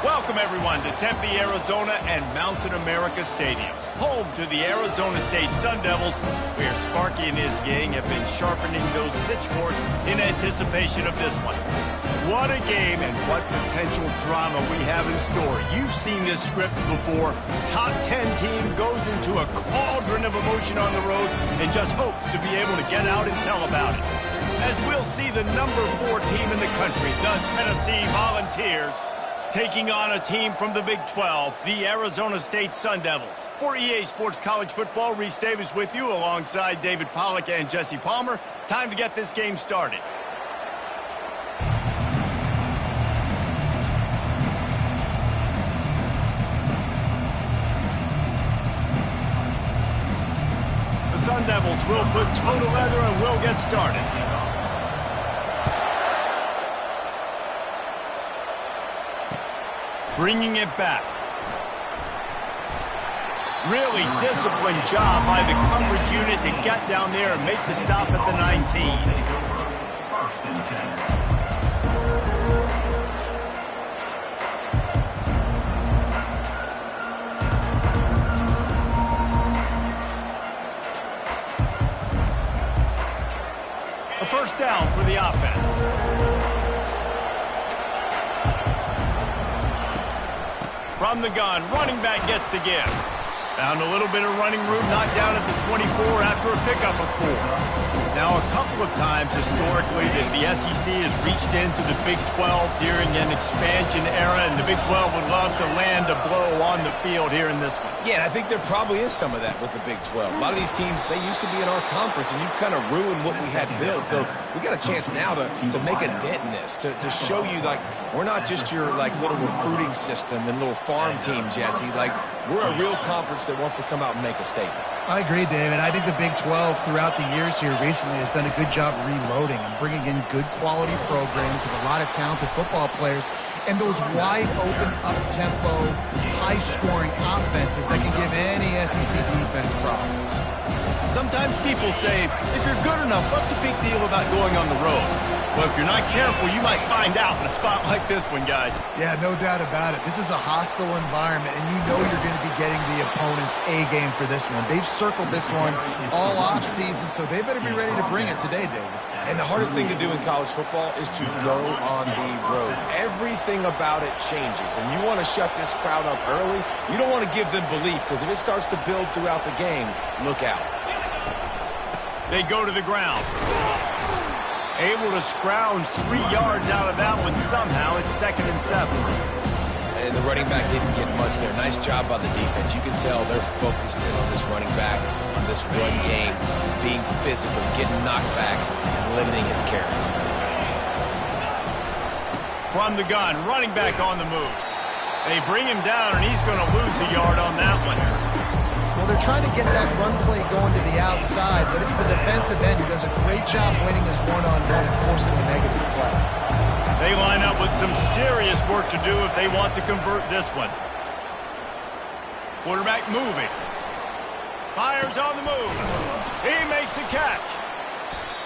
Welcome, everyone, to Tempe, Arizona and Mountain America Stadium, home to the Arizona State Sun Devils, where Sparky and his gang have been sharpening those pitchforks in anticipation of this one. What a game and what potential drama we have in store. You've seen this script before. Top 10 team goes into a cauldron of emotion on the road and just hopes to be able to get out and tell about it. As we'll see the number 4 team in the country, the Tennessee Volunteers, taking on a team from the Big 12, the Arizona State Sun Devils. For EA Sports College Football, Reese Davis with you alongside David Pollack and Jesse Palmer. Time to get this game started. The Sun Devils will put toe to leather and will get started. Bringing it back. Really disciplined job by the coverage unit to get down there and make the stop at the 19. A first down for the offense. From the gun, running back gets to give. Found a little bit of running room, not down at the 24 after a pickup of 4. Now, a couple of times historically that the SEC has reached into the Big 12 during an expansion era, and the Big 12 would love to land a blow on the field here in this one. Yeah, and I think there probably is some of that with the Big 12. A lot of these teams, they used to be in our conference, and you've kind of ruined what we had built. So we got a chance now to make a dent in this, to show you, like, we're not just your, like, little recruiting system and little farm team, Jesse. Like, we're a real conference that wants to come out and make a statement. I agree, David. I think the Big 12 throughout the years here recently has done a good job reloading and bringing in good quality programs with a lot of talented football players and those wide open, up-tempo, high-scoring offenses that can give any SEC defense problems. Sometimes people say, if you're good enough, what's the big deal about going on the road? Well, if you're not careful, you might find out in a spot like this one, guys. Yeah, no doubt about it. This is a hostile environment, and you know you're going to be getting the opponent's A-game for this one. They've circled this one all off-season, so they better be ready to bring it today, David. And the hardest thing to do in college football is to go on the road. Everything about it changes, and you want to shut this crowd up early. You don't want to give them belief, because if it starts to build throughout the game, look out. They go to the ground. Able to scrounge 3 yards out of that one somehow. It's 2nd and 7. And the running back didn't get much there. Nice job by the defense. You can tell they're focused in on this running back, on this run game, being physical, getting knockbacks, and limiting his carries. From the gun, running back on the move. They bring him down, and he's going to lose a yard on that one. Well, they're trying to get that run play going to the outside, but it's the defensive end who does a great job winning his one-on-one and forcing the negative play. They line up with some serious work to do if they want to convert this one. Quarterback moving. Fires on the move. He makes a catch.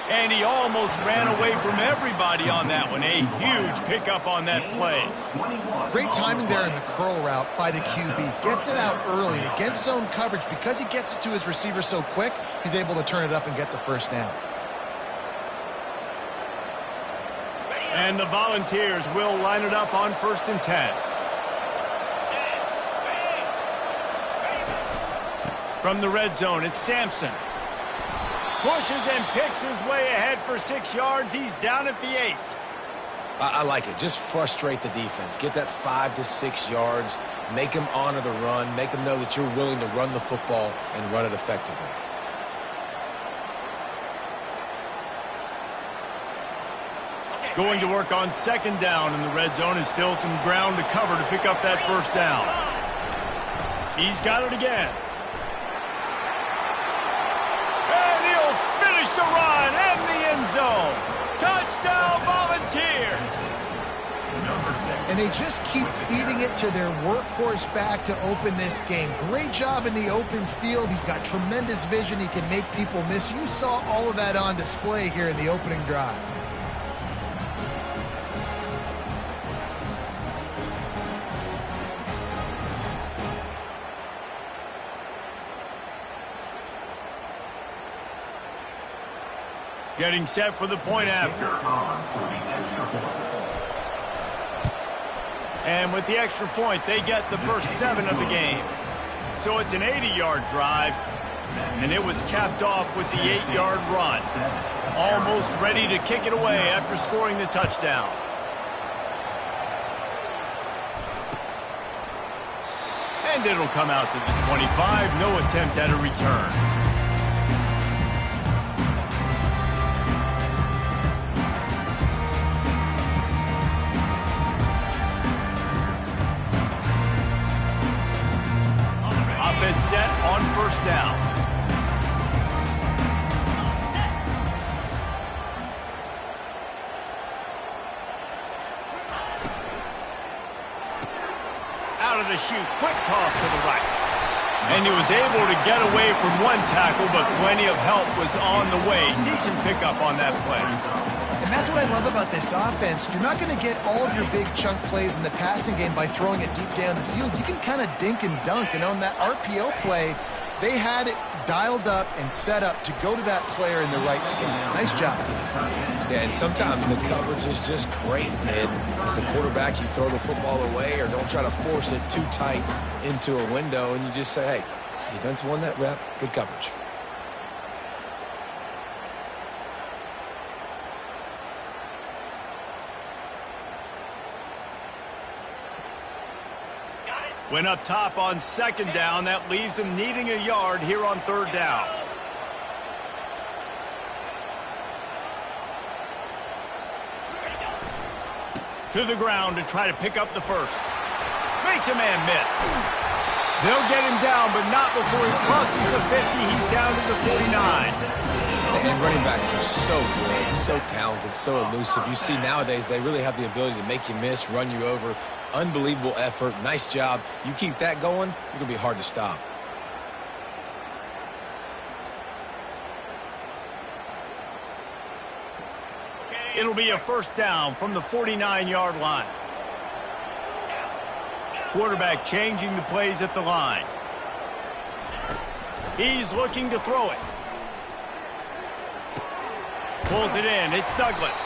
And he almost ran away from everybody on that one. A huge pickup on that play. Great timing there in the curl route by the QB. Gets it out early against zone coverage. Because he gets it to his receiver so quick, he's able to turn it up and get the first down. And the Volunteers will line it up on 1st and 10. From the red zone, it's Sampson. Pushes and picks his way ahead for 6 yards. He's down at the 8. I like it. Just frustrate the defense. Get that 5 to 6 yards. Make them honor the run. Make them know that you're willing to run the football and run it effectively. Going to work on 2nd down in the red zone, and still some ground to cover to pick up that first down. He's got it again. And he'll finish the run and the end zone. Touchdown, Volunteers! And they just keep feeding it to their workhorse back to open this game. Great job in the open field. He's got tremendous vision. He can make people miss. You saw all of that on display here in the opening drive. Getting set for the point after. And with the extra point, they get the first 7 of the game. So it's an 80-yard drive, and it was capped off with the 8-yard run. Almost ready to kick it away after scoring the touchdown. And it'll come out to the 25. No attempt at a return. Offense set on first down. Out of the chute, quick toss to the right. And he was able to get away from one tackle, but plenty of help was on the way. Decent pickup on that play. And that's what I love about this offense. You're not going to get all of your big chunk plays in the passing game by throwing it deep down the field. You can kind of dink and dunk. And on that RPO play, they had it dialed up and set up to go to that player in the right field. Nice job. Yeah, and sometimes the coverage is just great. And as a quarterback, you throw the football away or don't try to force it too tight into a window. And you just say, hey, defense won that rep. Good coverage. Went up top on second down. That leaves him needing a yard here on third down. To the ground to try to pick up the first. Makes a man miss. They'll get him down, but not before he crosses the 50. He's down to the 49. And running backs are so good, so talented, so elusive. You see nowadays they really have the ability to make you miss, run you over. Unbelievable effort. Nice job. You keep that going, you're going to be hard to stop. It'll be a first down from the 49-yard line. Quarterback changing the plays at the line. He's looking to throw it. Pulls it in. It's Douglas.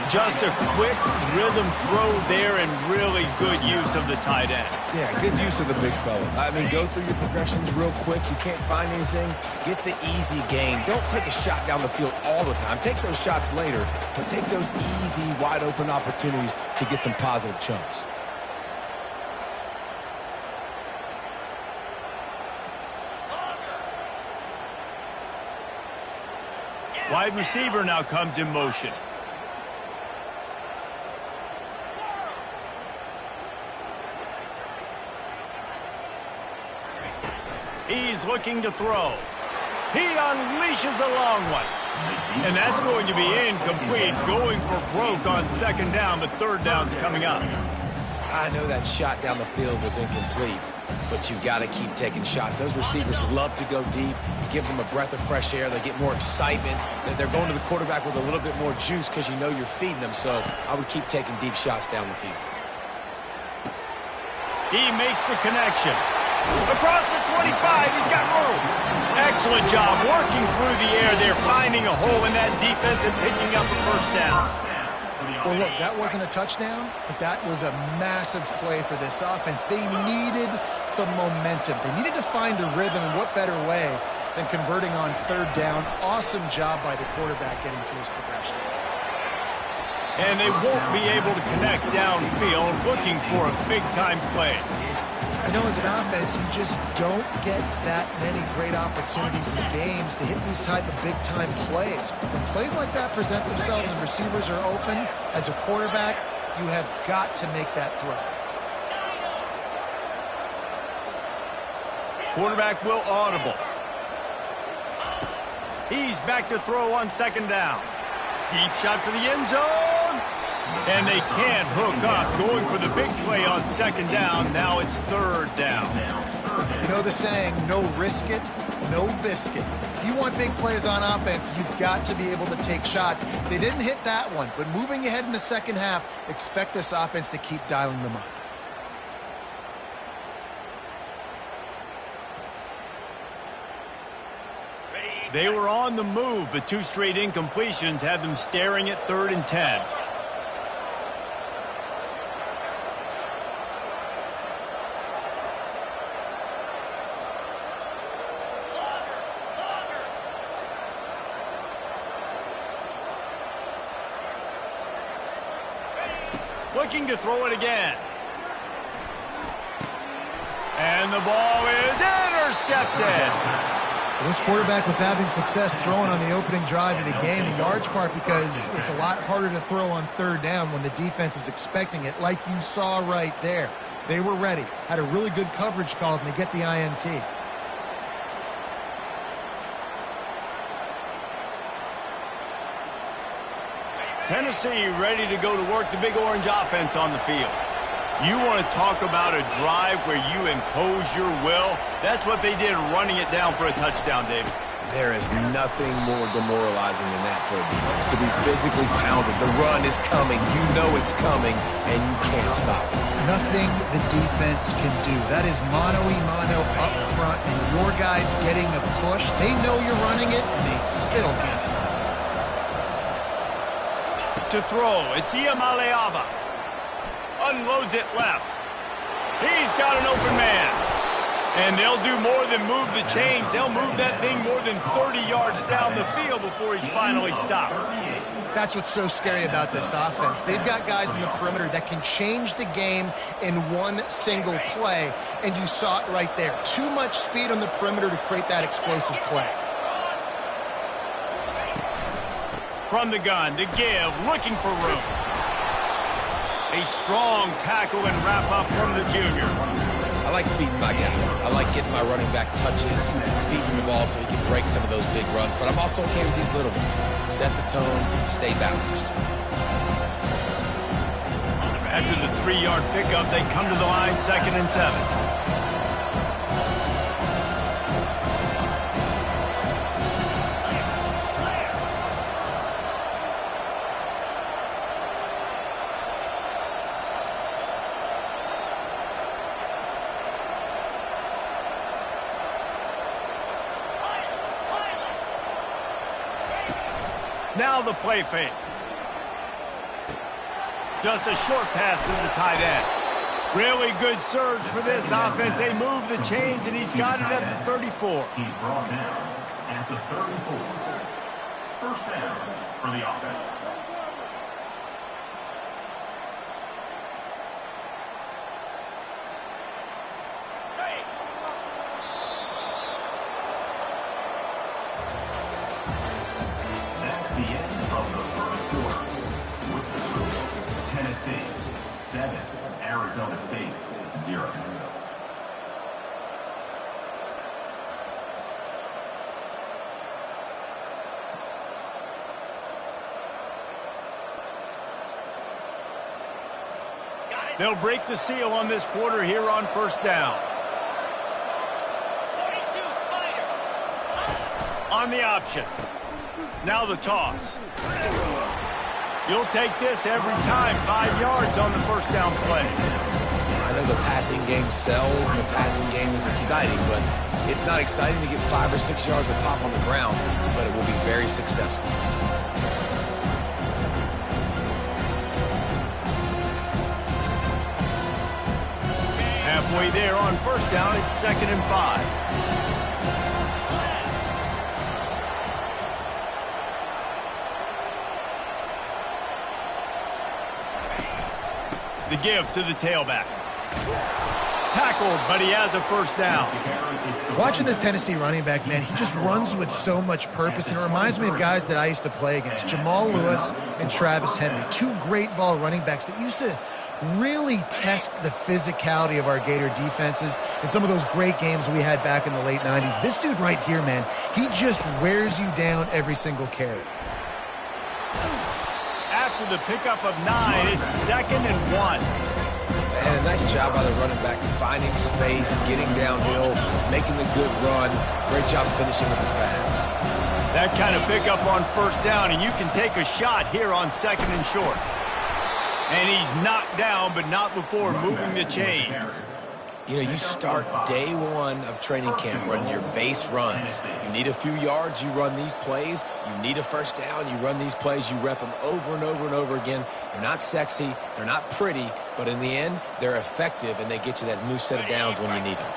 Just a quick rhythm throw there and really good use of the tight end. Yeah, good use of the big fella. I mean, go through your progressions real quick. You can't find anything. Get the easy gain. Don't take a shot down the field all the time. Take those shots later, but take those easy, wide-open opportunities to get some positive chunks. Wide receiver now comes in motion. He's looking to throw. He unleashes a long one. And that's going to be incomplete. Going for broke on second down, but third down's coming up. I know that shot down the field was incomplete, but you got to keep taking shots. Those receivers love to go deep. It gives them a breath of fresh air. They get more excitement. They're going to the quarterback with a little bit more juice because you know you're feeding them. So I would keep taking deep shots down the field. He makes the connection. Across the 25, he's got room. Excellent job working through the air there, finding a hole in that defense and picking up a first down. Well, look, that wasn't a touchdown, but that was a massive play for this offense. They needed some momentum. They needed to find a rhythm, and what better way than converting on third down. Awesome job by the quarterback getting through his progression. And they won't be able to connect downfield, looking for a big-time play. I know as an offense, you just don't get that many great opportunities in games to hit these type of big-time plays. When plays like that present themselves and receivers are open, as a quarterback, you have got to make that throw. Quarterback will audible. He's back to throw on second down. Deep shot for the end zone. And they can't hook up. Going for the big play on second down. Now it's third down. You know the saying, no risk it, no biscuit. If you want big plays on offense, you've got to be able to take shots. They didn't hit that one, but moving ahead in the second half, expect this offense to keep dialing them up. They were on the move, but 2 straight incompletions have them staring at 3rd and 10. Looking to throw it again. And the ball is intercepted. Well, this quarterback was having success throwing on the opening drive of the game, in large part because it's a lot harder to throw on 3rd down when the defense is expecting it, like you saw right there. They were ready, had a really good coverage call, and they get the INT. Tennessee ready to go to work, the big orange offense on the field. You want to talk about a drive where you impose your will? That's what they did, running it down for a touchdown, David. There is nothing more demoralizing than that for a defense, to be physically pounded. The run is coming. You know it's coming, and you can't stop it. Nothing the defense can do. That is mano-a-mano up front, and your guys getting a push. They know you're running it, and they still can't stop it. To throw, it's Iamaleava. Unloads it left. He's got an open man. And they'll do more than move the chains. They'll move that thing more than 30 yards down the field before he's finally stopped. That's what's so scary about this offense. They've got guys in the perimeter that can change the game in one single play, and you saw it right there. Too much speed on the perimeter to create that explosive play. From the gun to give, looking for room. A strong tackle and wrap up from the junior. I like feeding my guy. I like getting my running back touches, feeding the ball so he can break some of those big runs. But I'm also okay with these little ones. Set the tone, stay balanced. After the 3-yard pickup, they come to the line, 2nd and 7. Now the play fake. Just a short pass to the tight end. Really good surge for this offense. They move the chains, and he's got it at the 34. He's brought down at the 34. First down for the offense. The end of the first quarter. With the score, Tennessee 7, Arizona State 0. They'll break the seal on this quarter here on first down. On the option. Now the toss. You'll take this every time. 5 yards on the first down play. I know the passing game sells and the passing game is exciting, but it's not exciting to get 5 or 6 yards of pop on the ground, but it will be very successful. Halfway there on first down, it's 2nd and 5. The give to the tailback. Tackled, but he has a first down. Watching this Tennessee running back, man, he just runs with so much purpose, and it reminds me of guys that I used to play against, Jamal Lewis and Travis Henry, 2 great ball running backs that used to really test the physicality of our Gator defenses in some of those great games we had back in the late 90s. This dude right here, man, he just wears you down every single carry. After the pickup of 9, it's 2nd and 1. And a nice job by the running back, finding space, getting downhill, making the good run. Great job finishing with his pads. That kind of pickup on first down, and you can take a shot here on 2nd and short. And he's knocked down, but not before moving the chains. You know, you start day one of training camp running your base runs. You need a few yards, you run these plays. You need a first down, you run these plays. You rep them over and over and over again. They're not sexy, they're not pretty, but in the end, they're effective, and they get you that new set of downs when you need them.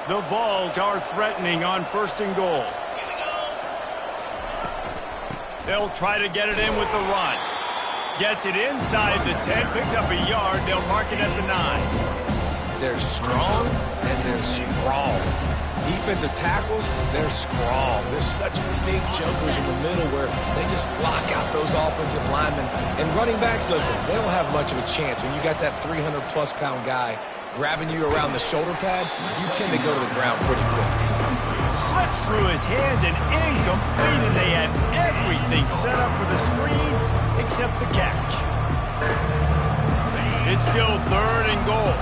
The Vols are threatening on 1st and goal. They'll try to get it in with the run. Gets it inside the 10, picks up a yard. They'll mark it at the 9. They're strong, and they're strong. Defensive tackles, they're strong. There's such big jumpers in the middle where they just lock out those offensive linemen. And running backs, listen, they don't have much of a chance. When you got that 300-plus pound guy grabbing you around the shoulder pad, you tend to go to the ground pretty quickly. Slips through his hands and incomplete, and they had everything set up for the screen except the catch. It's still 3rd and goal.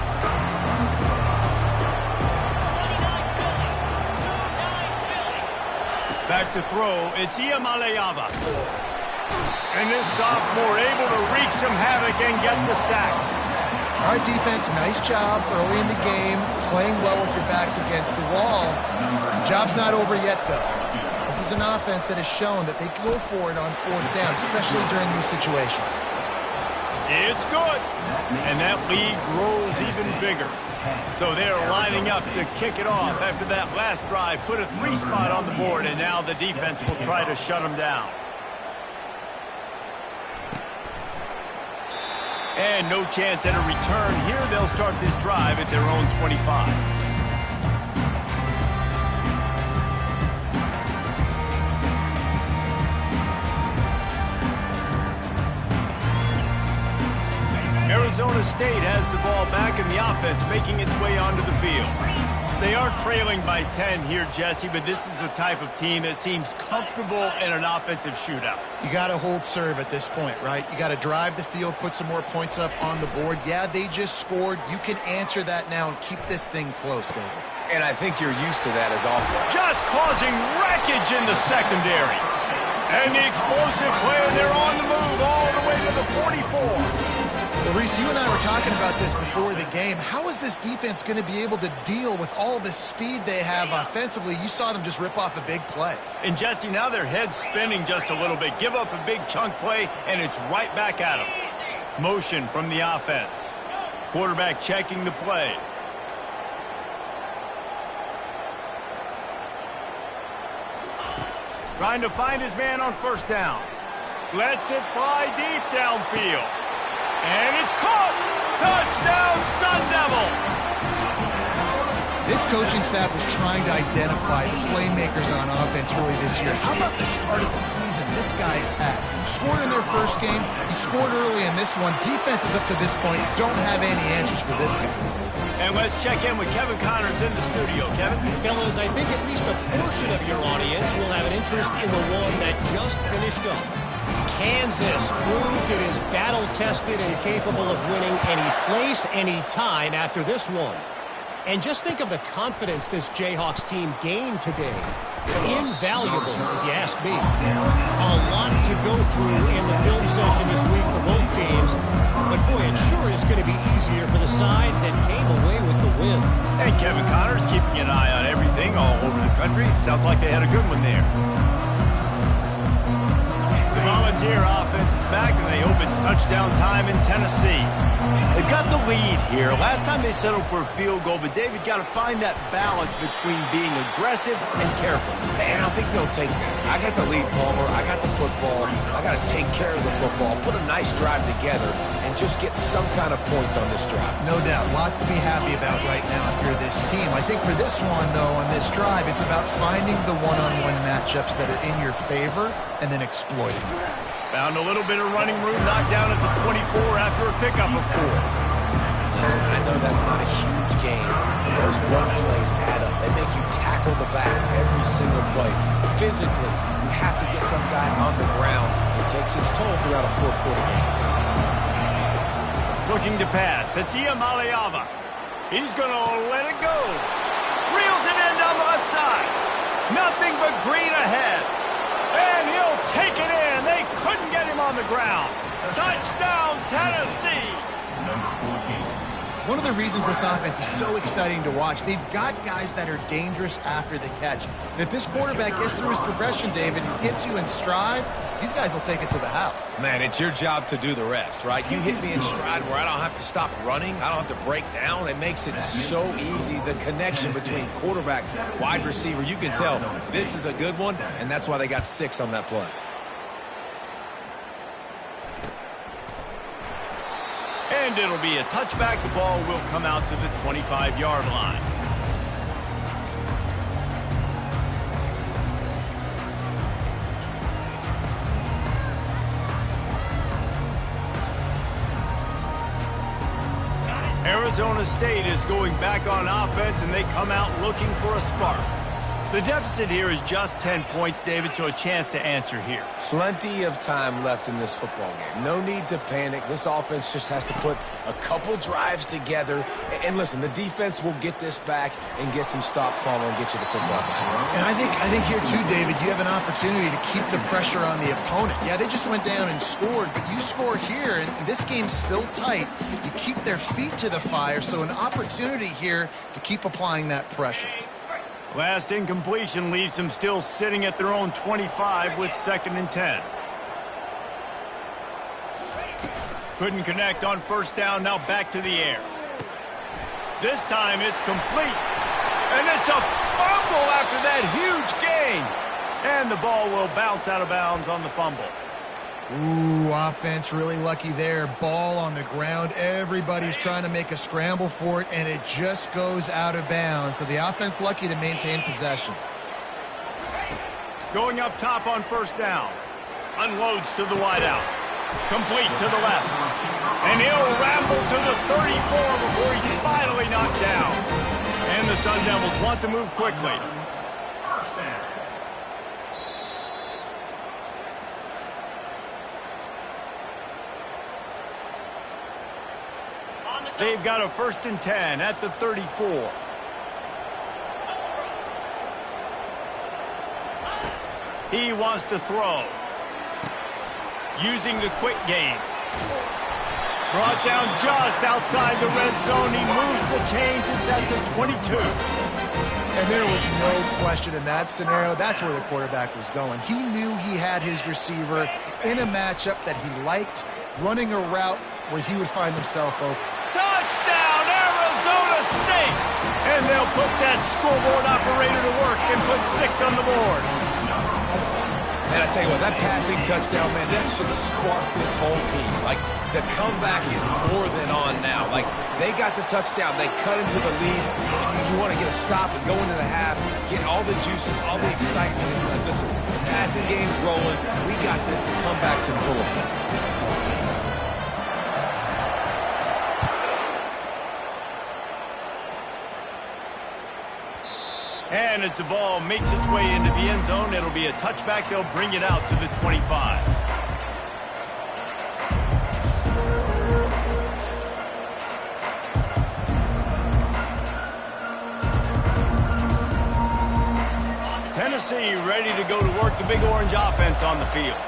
Back to throw, it's Iamaleava. And this sophomore able to wreak some havoc and get the sack. All right, defense, nice job early in the game, playing well with your backs against the wall. Job's not over yet, though. This is an offense that has shown that they can go for it on 4th down, especially during these situations. It's good. And that lead grows even bigger. So they're lining up to kick it off after that last drive. Put a 3 spot on the board, and now the defense will try to shut them down. And no chance at a return here. They'll start this drive at their own 25. Arizona State has the ball back, and the offense making its way onto the field. They are trailing by 10 here, Jesse, but this is the type of team that seems comfortable in an offensive shootout. You got to hold serve at this point, right? You got to drive the field, put some more points up on the board. Yeah, they just scored. You can answer that now and keep this thing close, David. And I think you're used to that as offense. Just causing wreckage in the secondary. And the explosive play, and they're on the move all the way to the 44. Well, Reese, you and I were talking about this before the game. How is this defense going to be able to deal with all the speed they have offensively? You saw them just rip off a big play. And, Jesse, now their head's spinning just a little bit. Give up a big chunk play, and it's right back at them. Motion from the offense. Quarterback checking the play. Trying to find his man on 1st down. Lets it fly deep downfield. And it's caught! Touchdown, Sun Devils! This coaching staff was trying to identify playmakers on offense early this year. How about the start of the season this guy has had? Scored in their first game. He scored early in this one. Defenses up to this point don't have any answers for this guy. And let's check in with Kevin Connors in the studio. Kevin? Fellas, I think at least a portion of your audience will have an interest in the one that just finished up. Kansas proved it is battle-tested and capable of winning any place, any time after this one. And just think of the confidence this Jayhawks team gained today. Invaluable, if you ask me. A lot to go through in the film session this week for both teams. But, boy, it sure is going to be easier for the side that came away with the win. And Kevin Connors keeping an eye on everything all over the country. Sounds like they had a good one there. The Volunteer offense is back, and they hope it's touchdown time in Tennessee. They've got the lead here. Last time they settled for a field goal, but David got to find that balance between being aggressive and careful. And I think they'll take that. I got the lead, Palmer. I got the football. I got to take care of the football, put a nice drive together, and just get some kind of points on this drive. No doubt. Lots to be happy about right now if you're this team. I think for this one, though, on this drive, it's about finding the one-on-one matchups that are in your favor and then exploiting them. Found a little bit of running room, knocked down at the 24 after a pickup of 4. Listen, I know that's not a huge game, but those run plays add up. They make you tackle the back every single play. Physically, you have to get some guy on the ground. It takes its toll throughout a fourth-quarter game. Looking to pass. It's Iamaleava. He's going to let it go. Reels it in down the left side. Nothing but green ahead. And he'll take it in. They couldn't get him on the ground. Touchdown, Tennessee. Number 14. One of the reasons this offense is so exciting to watch, they've got guys that are dangerous after the catch. And if this quarterback gets through his progression, David, and hits you in stride, these guys will take it to the house. Man, it's your job to do the rest, right? You hit me in stride where I don't have to stop running. I don't have to break down. It makes it so easy. The connection between quarterback, wide receiver, you can tell this is a good one, and that's why they got 6 on that play. And it'll be a touchback. The ball will come out to the 25-yard line. Arizona State is going back on offense, and they come out looking for a spark. The deficit here is just 10 points, David, so a chance to answer here. Plenty of time left in this football game. No need to panic. This offense just has to put a couple drives together. And listen, the defense will get this back and get some stops following and get you the football back. And I think here too, David, you have an opportunity to keep the pressure on the opponent. Yeah, they just went down and scored, but you score here, and this game's still tight. You keep their feet to the fire, so an opportunity here to keep applying that pressure. Last incompletion leaves them still sitting at their own 25 with 2nd and 10. Couldn't connect on first down, now back to the air. This time it's complete. And it's a fumble after that huge gain. And the ball will bounce out of bounds on the fumble. Ooh, offense really lucky there. Ball on the ground. Everybody's trying to make a scramble for it, and it just goes out of bounds. So the offense lucky to maintain possession. Going up top on first down. Unloads to the wideout. Complete to the left. And he'll ramble to the 34 before he's finally knocked down. And the Sun Devils want to move quickly. They've got a 1st and 10 at the 34. He wants to throw. Using the quick game. Brought down just outside the red zone. He moves the chains. It's at the 22. And there was no question in that scenario. That's where the quarterback was going. He knew he had his receiver in a matchup that he liked, running a route where he would find himself open. Touchdown, Arizona State! And they'll put that scoreboard operator to work and put 6 on the board. Man, I tell you what, that passing touchdown, man, that should spark this whole team. Like, the comeback is more than on now. Like, they got the touchdown. They cut into the lead. You want to get a stop and go into the half, get all the juices, all the excitement. And listen, the passing game's rolling. We got this. The comeback's in full effect. And as the ball makes its way into the end zone, it'll be a touchback. They'll bring it out to the 25. Tennessee ready to go to work the Big Orange offense on the field.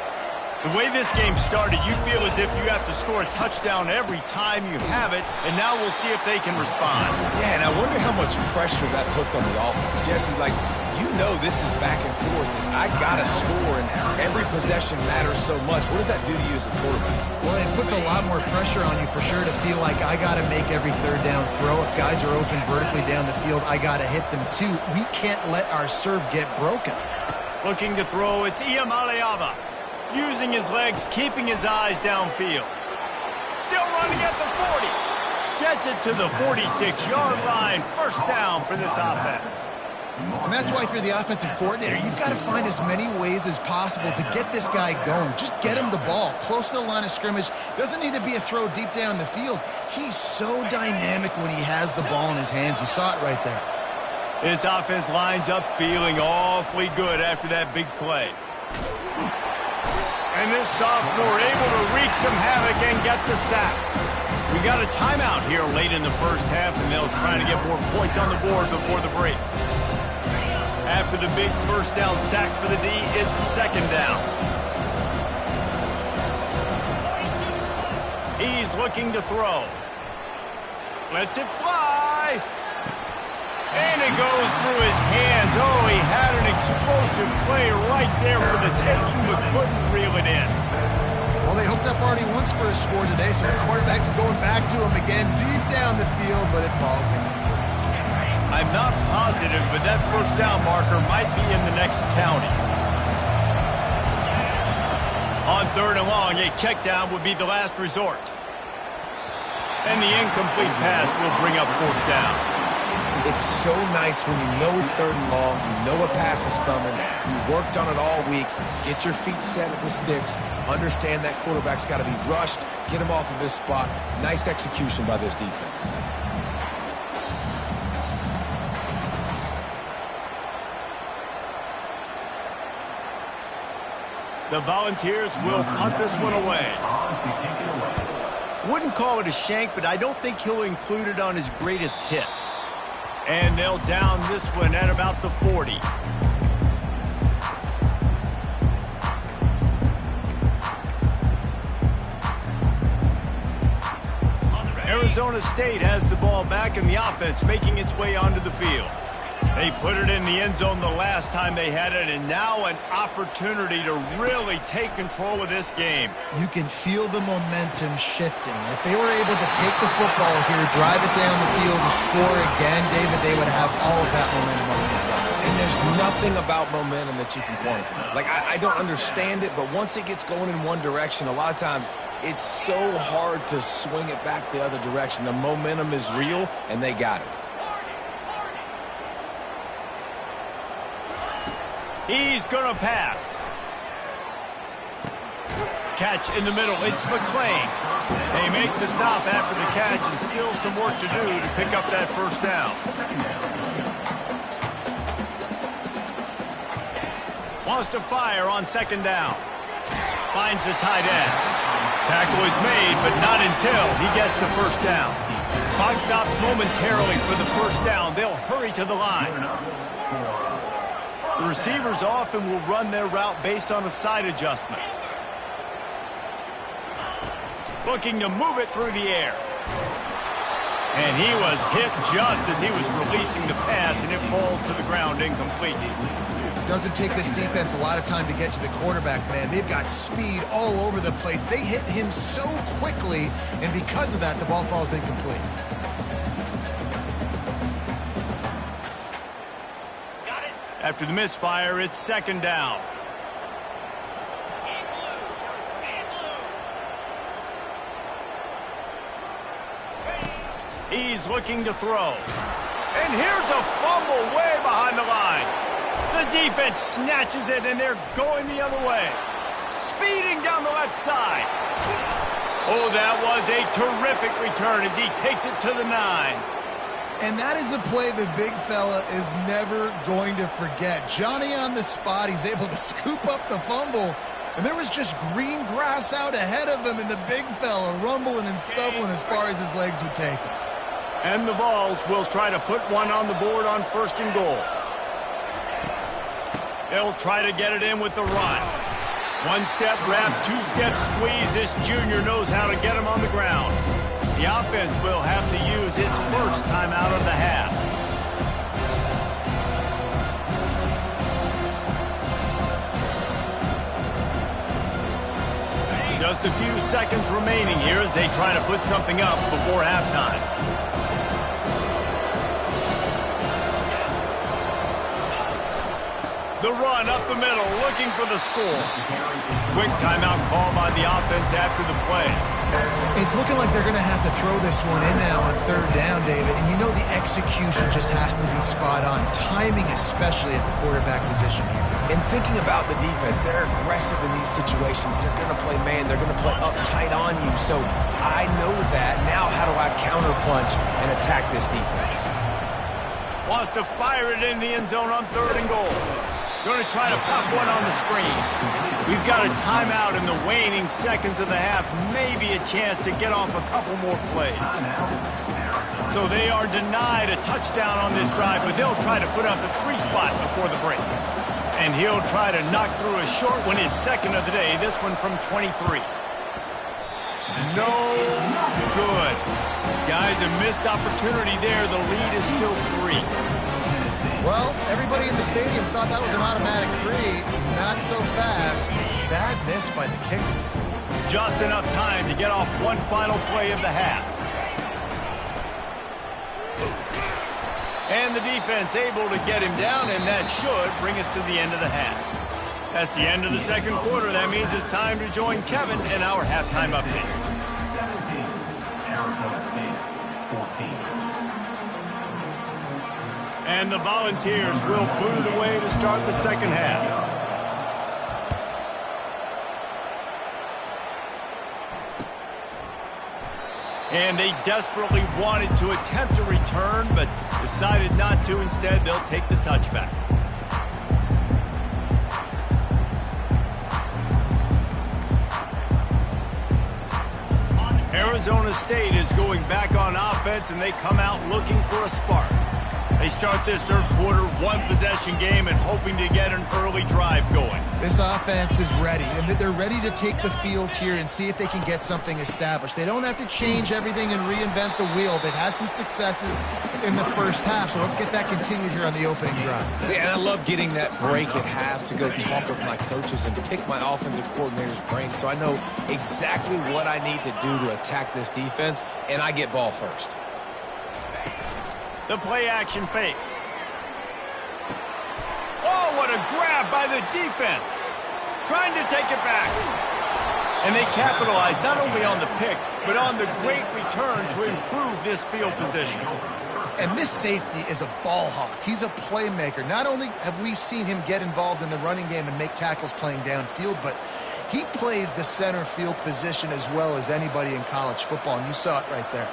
The way this game started, you feel as if you have to score a touchdown every time you have it, and now we'll see if they can respond. Yeah, and I wonder how much pressure that puts on the offense. Jesse, like, you know this is back and forth. I got to score, and every possession matters so much. What does that do to you as a quarterback? Well, it puts a lot more pressure on you for sure to feel like I got to make every 3rd down throw. If guys are open vertically down the field, I got to hit them too. We can't let our serve get broken. Looking to throw, it's Iamaleava. Using his legs, keeping his eyes downfield. Still running at the 40. Gets it to the 46-yard line. 1st down for this offense. And that's why if you're the offensive coordinator, you've got to find as many ways as possible to get this guy going. Just get him the ball close to the line of scrimmage. Doesn't need to be a throw deep down the field. He's so dynamic when he has the ball in his hands. You saw it right there. This offense lines up feeling awfully good after that big play. And this sophomore able to wreak some havoc and get the sack. We got a timeout here late in the 1st half, and they'll try to get more points on the board before the break. After the big 1st down sack for the D, it's 2nd down. He's looking to throw. Lets it fly. And it goes through his hands. Oh, he had an explosive play right there for the taking, but couldn't reel it in. Well, they hooked up already once for a score today, so the quarterback's going back to him again deep down the field, but it falls in. I'm not positive, but that first down marker might be in the next county. On 3rd and long, a check down would be the last resort. And the incomplete pass will bring up 4th down. It's so nice when you know it's 3rd and long, you know a pass is coming, you worked on it all week, get your feet set at the sticks, understand that quarterback's got to be rushed, get him off of his spot. Nice execution by this defense. The Volunteers will punt this one away. Wouldn't call it a shank, but I don't think he'll include it on his greatest hits. And they'll down this one at about the 40. Arizona State has the ball back in the offense, making its way onto the field. They put it in the end zone the last time they had it, and now an opportunity to really take control of this game. You can feel the momentum shifting. If they were able to take the football here, drive it down the field, and score again, David, they would have all of that momentum on their side. And there's nothing about momentum that you can quantify. Like, I don't understand it, but once it gets going in one direction, a lot of times it's so hard to swing it back the other direction. The momentum is real, and they got it. He's going to pass. Catch in the middle. It's McClain. They make the stop after the catch, and still some work to do to pick up that first down. Wants to fire on 2nd down. Finds the tight end. Tackle is made, but not until he gets the first down. Clock stops momentarily for the first down. They'll hurry to the line. The receivers often will run their route based on a side adjustment. Looking to move it through the air. And he was hit just as he was releasing the pass, and it falls to the ground incomplete. It doesn't take this defense a lot of time to get to the quarterback, man. They've got speed all over the place. They hit him so quickly, and because of that, the ball falls incomplete. After the misfire, it's 2nd down. He's looking to throw. And here's a fumble way behind the line. The defense snatches it, and they're going the other way. Speeding down the left side. Oh, that was a terrific return as he takes it to the 9. And that is a play the big fella is never going to forget. Johnny on the spot, he's able to scoop up the fumble, and there was just green grass out ahead of him, and the big fella rumbling and stumbling as far as his legs would take him. And the Vols will try to put one on the board on 1st and goal. They'll try to get it in with the run. 1-step wrap, 2-step squeeze. This junior knows how to get him on the ground. The offense will have to use its first timeout of the half. Just a few seconds remaining here as they try to put something up before halftime. The run up the middle, looking for the score. Quick timeout call by the offense after the play. It's looking like they're going to have to throw this one in now on 3rd down, David. And you know the execution just has to be spot on. Timing especially at the quarterback position here. And thinking about the defense, they're aggressive in these situations. They're going to play man. They're going to play up tight on you. So I know that. Now how do I counterpunch and attack this defense? Wants to fire it in the end zone on 3rd and goal. Going to try to pop one on the screen. We've got a timeout in the waning seconds of the half. Maybe a chance to get off a couple more plays. So they are denied a touchdown on this drive, but they'll try to put up a 3 spot before the break. And he'll try to knock through a short one, his 2nd of the day, this one from 23. No good. Guys, a missed opportunity there. The lead is still 3. Well, everybody in the stadium thought that was an automatic 3. Not so fast. Bad miss by the kicker. Just enough time to get off one final play of the half. And the defense able to get him down, and that should bring us to the end of the half. That's the end of the second quarter. That means it's time to join Kevin in our halftime update. 17, Arizona State, 14. And the Volunteers will boot it away to start the second half. And they desperately wanted to attempt a return, but decided not to. Instead, they'll take the touchback. Arizona State is going back on offense, and they come out looking for a spark. They start this third quarter, one-possession game, and hoping to get an early drive going. This offense is ready, and they're ready to take the field here and see if they can get something established. They don't have to change everything and reinvent the wheel. They've had some successes in the first half, so let's get that continued here on the opening drive. Yeah, and I love getting that break at half to go talk with my coaches and pick my offensive coordinator's brain so I know exactly what I need to do to attack this defense, and I get ball first. The play-action fake. Oh, what a grab by the defense. Trying to take it back. And they capitalize not only on the pick, but on the great return to improve this field position. And this safety is a ball hawk. He's a playmaker. Not only have we seen him get involved in the running game and make tackles playing downfield, but he plays the center field position as well as anybody in college football, and you saw it right there.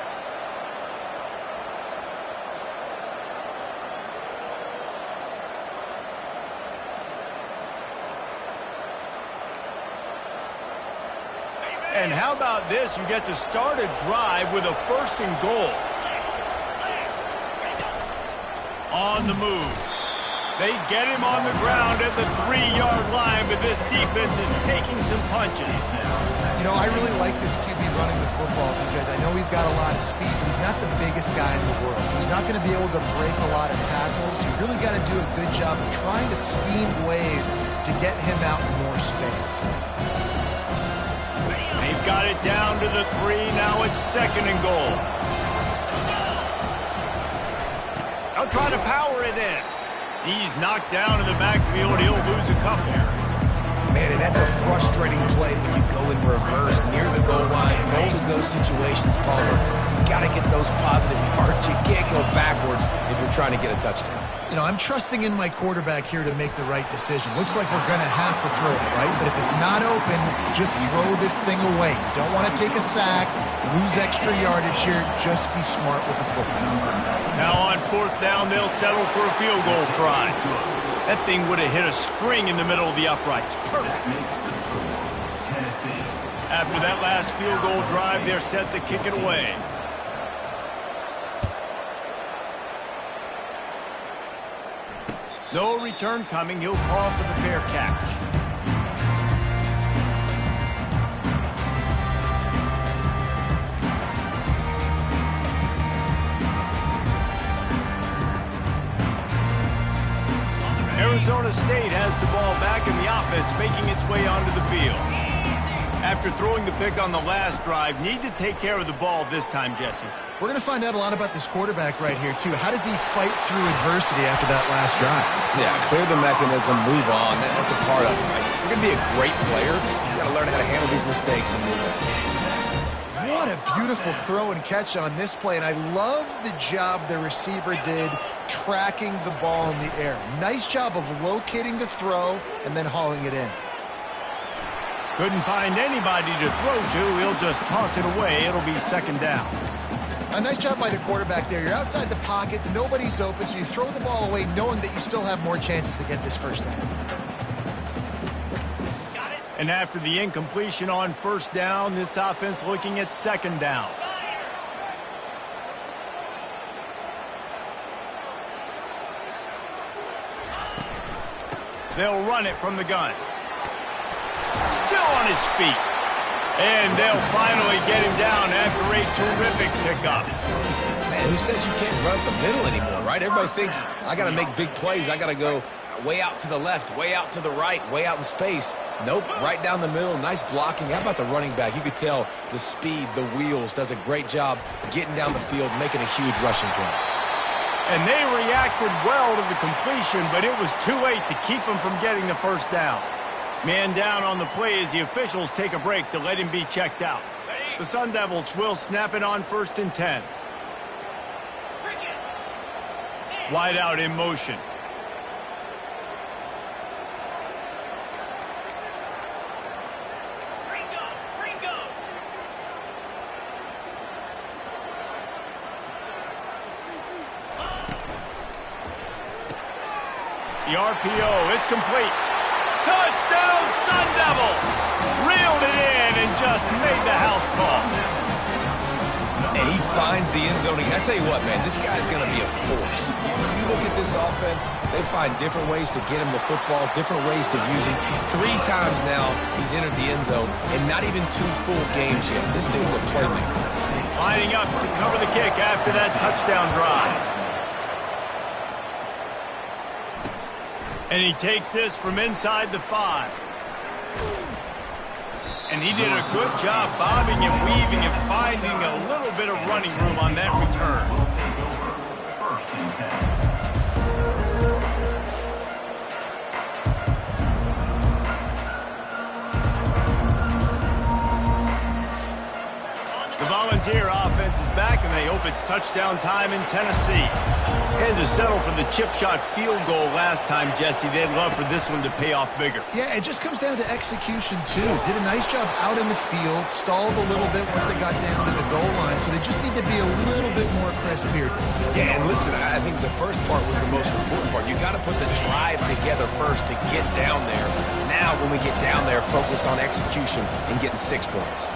And how about this? You get to start a drive with a 1st and goal. On the move. They get him on the ground at the 3-yard line, but this defense is taking some punches. You know, I really like this QB running the football because I know he's got a lot of speed, but he's not the biggest guy in the world. So he's not going to be able to break a lot of tackles. You really got to do a good job of trying to scheme ways to get him out in more space. They've got it down to the 3. Now it's 2nd and goal. They'll try to power it in. He's knocked down in the backfield. He'll lose a couple. Man, and that's a frustrating play when you go in reverse near the goal line. Goal-to-go situations, Palmer. You got to get those positive yards. You can't go backwards if you're trying to get a touchdown. You know, I'm trusting in my quarterback here to make the right decision. Looks like we're going to have to throw it, right? But if it's not open, just throw this thing away. You don't want to take a sack, lose extra yardage here. Just be smart with the football. Now on 4th down, they'll settle for a field goal try. That thing would have hit a string in the middle of the uprights. Perfect. After that last field goal drive, they're set to kick it away. No return coming. He'll call for the fair catch. Arizona State has the ball back in the offense, making its way onto the field. After throwing the pick on the last drive, need to take care of the ball this time, Jesse. We're going to find out a lot about this quarterback right here, too. How does he fight through adversity after that last drive? Yeah, clear the mechanism, move on. That's a part of it, right? If you're going to be a great player, you got to learn how to handle these mistakes and move on. What a beautiful throw and catch on this play, and I love the job the receiver did tracking the ball in the air. Nice job of locating the throw and then hauling it in. Couldn't find anybody to throw to. He'll just toss it away. It'll be 2nd down. A nice job by the quarterback there. You're outside the pocket, nobody's open, so you throw the ball away knowing that you still have more chances to get this 1st down. And after the incompletion on 1st down, this offense looking at 2nd down. They'll run it from the gun. Still on his feet. And they'll finally get him down after a terrific pickup. Man, who says you can't run up the middle anymore, right? Everybody thinks I got to make big plays. I got to go way out to the left, way out to the right, way out in space. Nope, right down the middle. Nice blocking. How about the running back? You could tell the speed, the wheels, does a great job getting down the field, making a huge rushing play. And they reacted well to the completion, but it was too late to keep him from getting the first down. Man down on the play as the officials take a break to let him be checked out. The Sun Devils will snap it on 1st and 10. Wide out in motion. The RPO, it's complete. Touchdown, Sun Devils! Reeled it in and just made the house call. And he finds the end zone. I tell you what, man, this guy's going to be a force. You look at this offense, they find different ways to get him the football, different ways to use him. 3 times now he's entered the end zone, and not even 2 full games yet. This dude's a playmaker. Lining up to cover the kick after that touchdown drive. And he takes this from inside the 5. And he did a good job bobbing and weaving and finding a little bit of running room on that return. Will take over 1st and 10. The Volunteer offense is back, and they hope it's touchdown time in Tennessee. Had to settle for the chip shot field goal last time, Jesse. They'd love for this one to pay off bigger. Yeah, it just comes down to execution, too. Did a nice job out in the field, stalled a little bit once they got down to the goal line, so they just need to be a little bit more crisp here. Yeah, and listen, I think the first part was the most important part. You got to put the drive together first to get down there. Now, when we get down there, focus on execution and getting 6 points.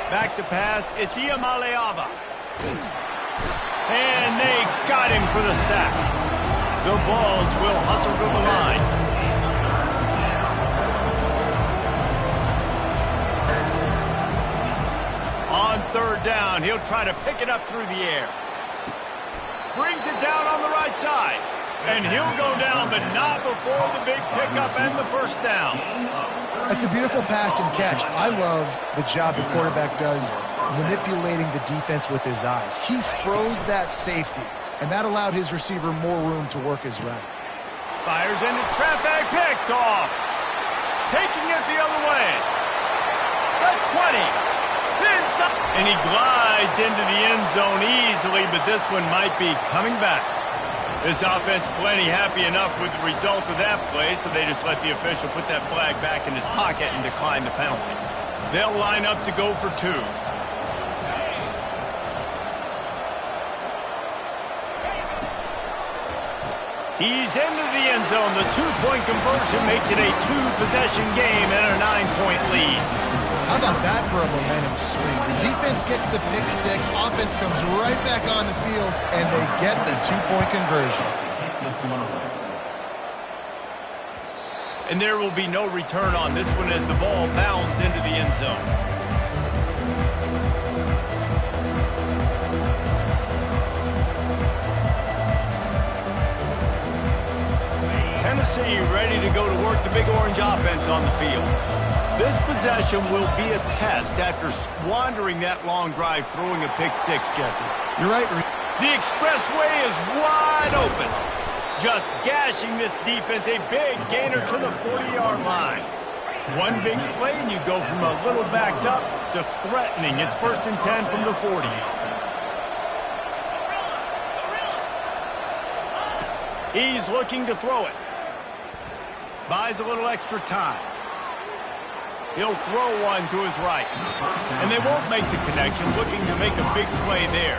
Back to pass, it's Iamaleava. And they got him for the sack. The Vols will hustle to the line. On 3rd down, he'll try to pick it up through the air. Brings it down on the right side. And he'll go down, but not before the big pickup and the first down. That's a beautiful pass and catch. I love the job the quarterback does manipulating the defense with his eyes. He froze that safety, and that allowed his receiver more room to work his route. Fires into traffic, picked off. Taking it the other way. The 20. Inside. And he glides into the end zone easily, but this one might be coming back. This offense plenty happy enough with the result of that play, so they just let the official put that flag back in his pocket and decline the penalty. They'll line up to go for 2. He's into the end zone. The 2-point conversion makes it a 2-possession game and a 9-point lead. How about that for a momentum swing? The defense gets the pick 6, offense comes right back on the field, and they get the 2-point conversion. And there will be no return on this one as the ball bounds into the end zone. Tennessee ready to go to work the Big Orange offense on the field. This possession will be a test after squandering that long drive throwing a pick 6, Jesse. You're right. The expressway is wide open. Just gashing this defense, a big gainer to the 40-yard line. One big play and you go from a little backed up to threatening. It's 1st and 10 from the 40. He's looking to throw it. Buys a little extra time. He'll throw one to his right. And they won't make the connection, looking to make a big play there.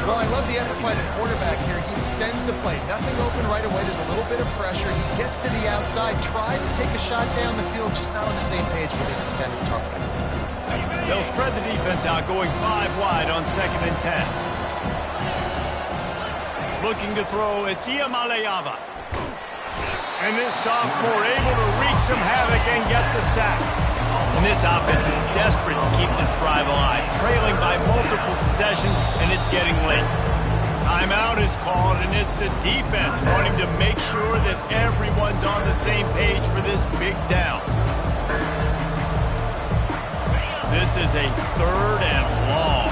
Well, I love the effort by the quarterback here. He extends the play. Nothing open right away. There's a little bit of pressure. He gets to the outside, tries to take a shot down the field, just not on the same page with his intended target. They'll spread the defense out, going 5 wide on 2nd and 10. Looking to throw, it's Iamaleava. And this sophomore able to wreak some havoc and get the sack. And this offense is desperate to keep this drive alive, trailing by multiple possessions, and it's getting late. Timeout is called, and it's the defense wanting to make sure that everyone's on the same page for this big down. This is a 3rd and long.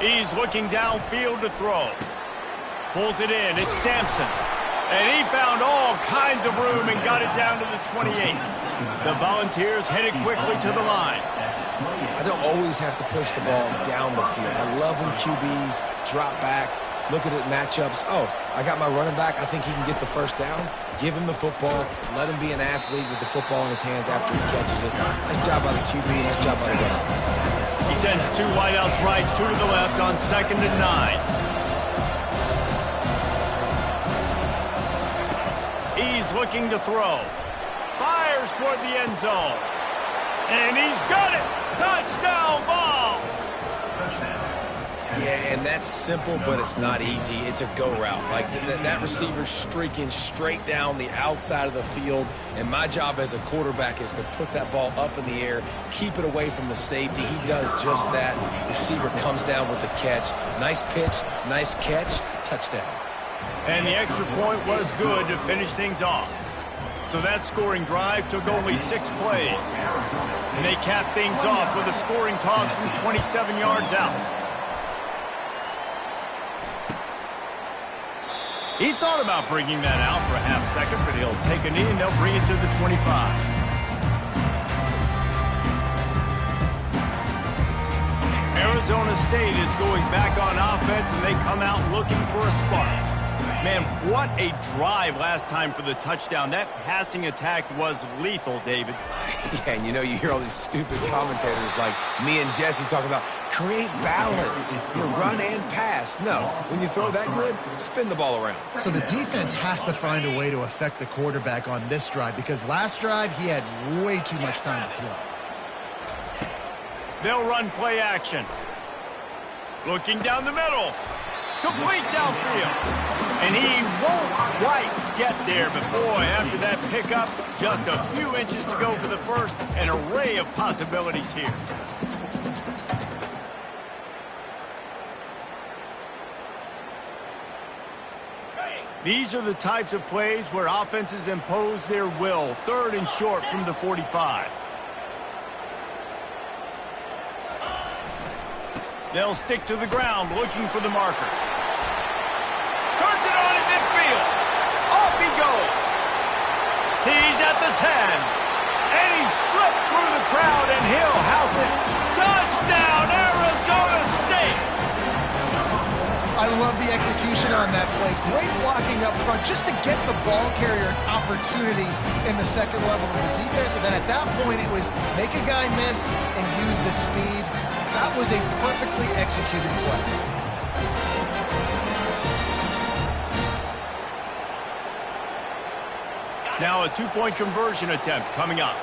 He's looking downfield to throw. Pulls it in. It's Sampson. And he found all kinds of room and got it down to the 28. The Volunteers headed quickly to the line. I don't always have to push the ball down the field. I love when QBs drop back, look at it matchups. Oh, I got my running back. I think he can get the first down. Give him the football. Let him be an athlete with the football in his hands after he catches it. Nice job by the QB. Nice job by the running back. He sends 2 wideouts right, 2 to the left on 2nd and 9. He's looking to throw. Fires toward the end zone. And he's got it! Touchdown, Vols! Yeah, and that's simple, but it's not easy. It's a go route. Like, that receiver's streaking straight down the outside of the field, and my job as a quarterback is to put that ball up in the air, keep it away from the safety. He does just that. Receiver comes down with the catch. Nice pitch, nice catch, touchdown. And the extra point was good to finish things off. So that scoring drive took only 6 plays. And they capped things off with a scoring toss from 27 yards out. He thought about bringing that out for a half second, but he'll take a knee and they'll bring it to the 25. Arizona State is going back on offense, and they come out looking for a spark. Man, what a drive last time for the touchdown. That passing attack was lethal, David. Yeah, and you know, you hear all these stupid commentators like me and Jesse talk about create balance, run and pass. No, when you throw that good, spin the ball around. So the defense has to find a way to affect the quarterback on this drive, because last drive he had way too much time to throw. They'll run play action. Looking down the middle. Complete downfield. And he won't quite get there, but boy, after that pickup, just a few inches to go for the first. An array of possibilities here. These are the types of plays where offenses impose their will. 3rd and short from the 45. They'll stick to the ground looking for the marker. Turns it on in midfield. Off he goes. He's at the 10. And he slipped through the crowd, and he'll house it. Touchdown, Arizona State. I love the execution on that play. Great blocking up front just to get the ball carrier an opportunity in the second level of the defense. And then at that point, it was make a guy miss and use the speed. That was a perfectly executed play. Now a 2-point conversion attempt coming up.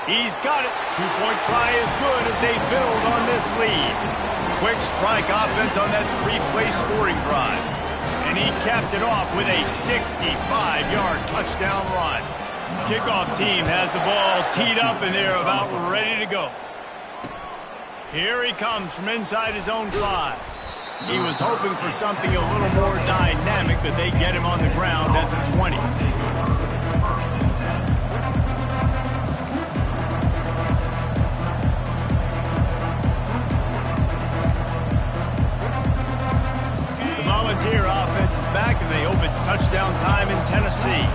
He's got it. 2-point try is good as they build on this lead. Quick strike offense on that 3-play scoring drive. And he capped it off with a 65-yard touchdown run. Kickoff team has the ball teed up, and they're about ready to go. Here he comes from inside his own 5. He was hoping for something a little more dynamic, but they get him on the ground at the 20. The Volunteer offense is back, and they hope it's touchdown time in Tennessee.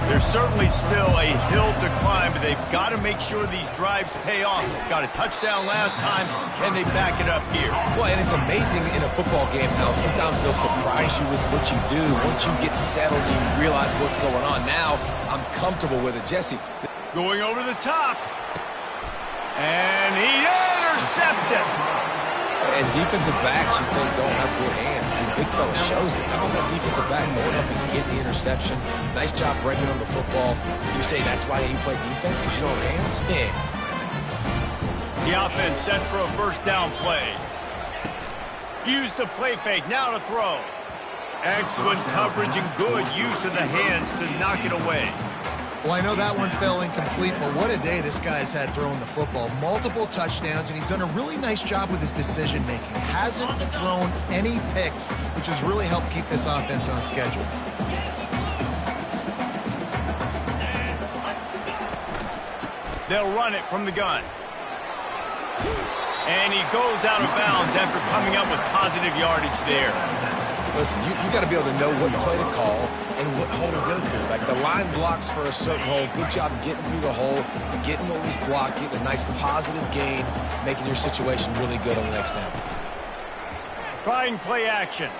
There's certainly still a hill to climb, but they've got to make sure these drives pay off. Got a touchdown last time. Can they back it up here? Well, and it's amazing in a football game how sometimes they'll surprise you with what you do. Once you get settled, you realize what's going on. Now, I'm comfortable with it. Jesse. Going over the top. And he intercepts it. And defensive backs, you think, don't have good hands. And the big fella shows it. How about that defensive back going up and getting the interception? Nice job breaking on the football. You say that's why you play defense, because you don't have hands? Yeah. The offense set for a first down play. Use the play fake, now to throw. Excellent coverage and good use of the hands to knock it away. Well, I know that one fell incomplete, but what a day this guy's had throwing the football. Multiple touchdowns, and he's done a really nice job with his decision-making. Hasn't thrown any picks, which has really helped keep this offense on schedule. They'll run it from the gun. And he goes out of bounds after coming up with positive yardage there. Listen, you got to be able to know what play to call and what hole to go through. Like the line blocks for a certain hole. Good job getting through the hole, getting what was blocked, getting a nice positive gain, making your situation really good on the next down. Trying play action.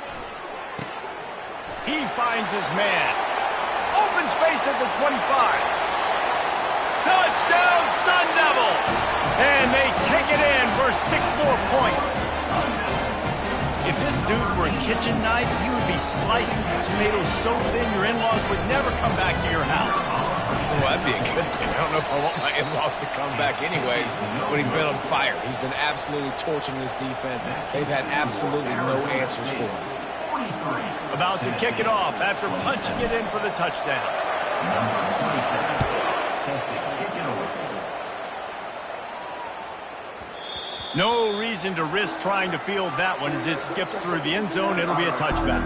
He finds his man. Open space at the 25. Touchdown, Sun Devils! And they take it in for 6 more points. If this dude were a kitchen knife, you would be slicing tomatoes so thin your in-laws would never come back to your house. Well, that'd be a good thing. I don't know if I want my in-laws to come back anyways, but he's been on fire. He's been absolutely torching this defense. They've had absolutely no answers for him. About to kick it off after punching it in for the touchdown. No reason to risk trying to field that one as it skips through the end zone. It'll be a touchback.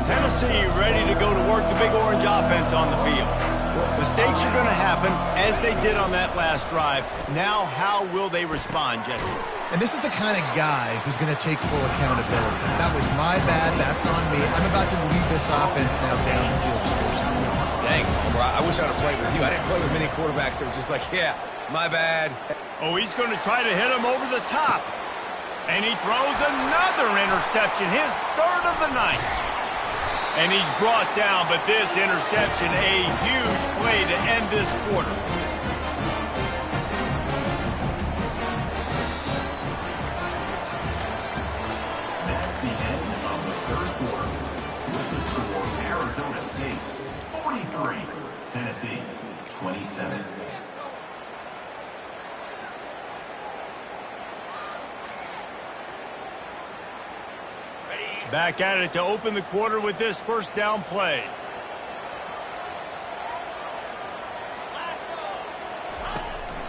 Tennessee ready to go to work the Big Orange offense on the field. Mistakes are going to happen, as they did on that last drive. Now, how will they respond, Jesse? And this is the kind of guy who's going to take full accountability. That was my bad. That's on me. I'm about to lead this offense now down the field to score some points. Dang, Homer, I wish I'd have played with you. I didn't play with many quarterbacks that were just like, yeah, my bad. Oh, he's going to try to hit him over the top. And he throws another interception, his 3rd of the night. And he's brought down, but this interception, a huge play to end this quarter. That's the end of the 3rd quarter. With the score, Arizona State 43, Tennessee 27. Back at it to open the quarter with this first down play.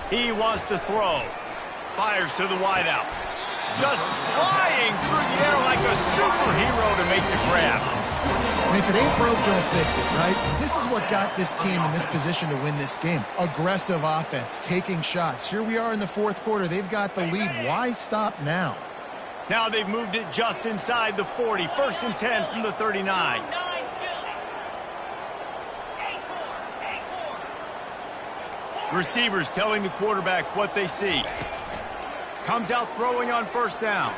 He wants to throw. Fires to the wideout. Just flying through the air like a superhero to make the grab. And if it ain't broke, don't fix it, right? This is what got this team in this position to win this game. Aggressive offense, taking shots. Here we are in the 4th quarter. They've got the lead. Why stop now? Now they've moved it just inside the 40. 1st and 10 from the 39. Receivers telling the quarterback what they see. Comes out throwing on 1st down.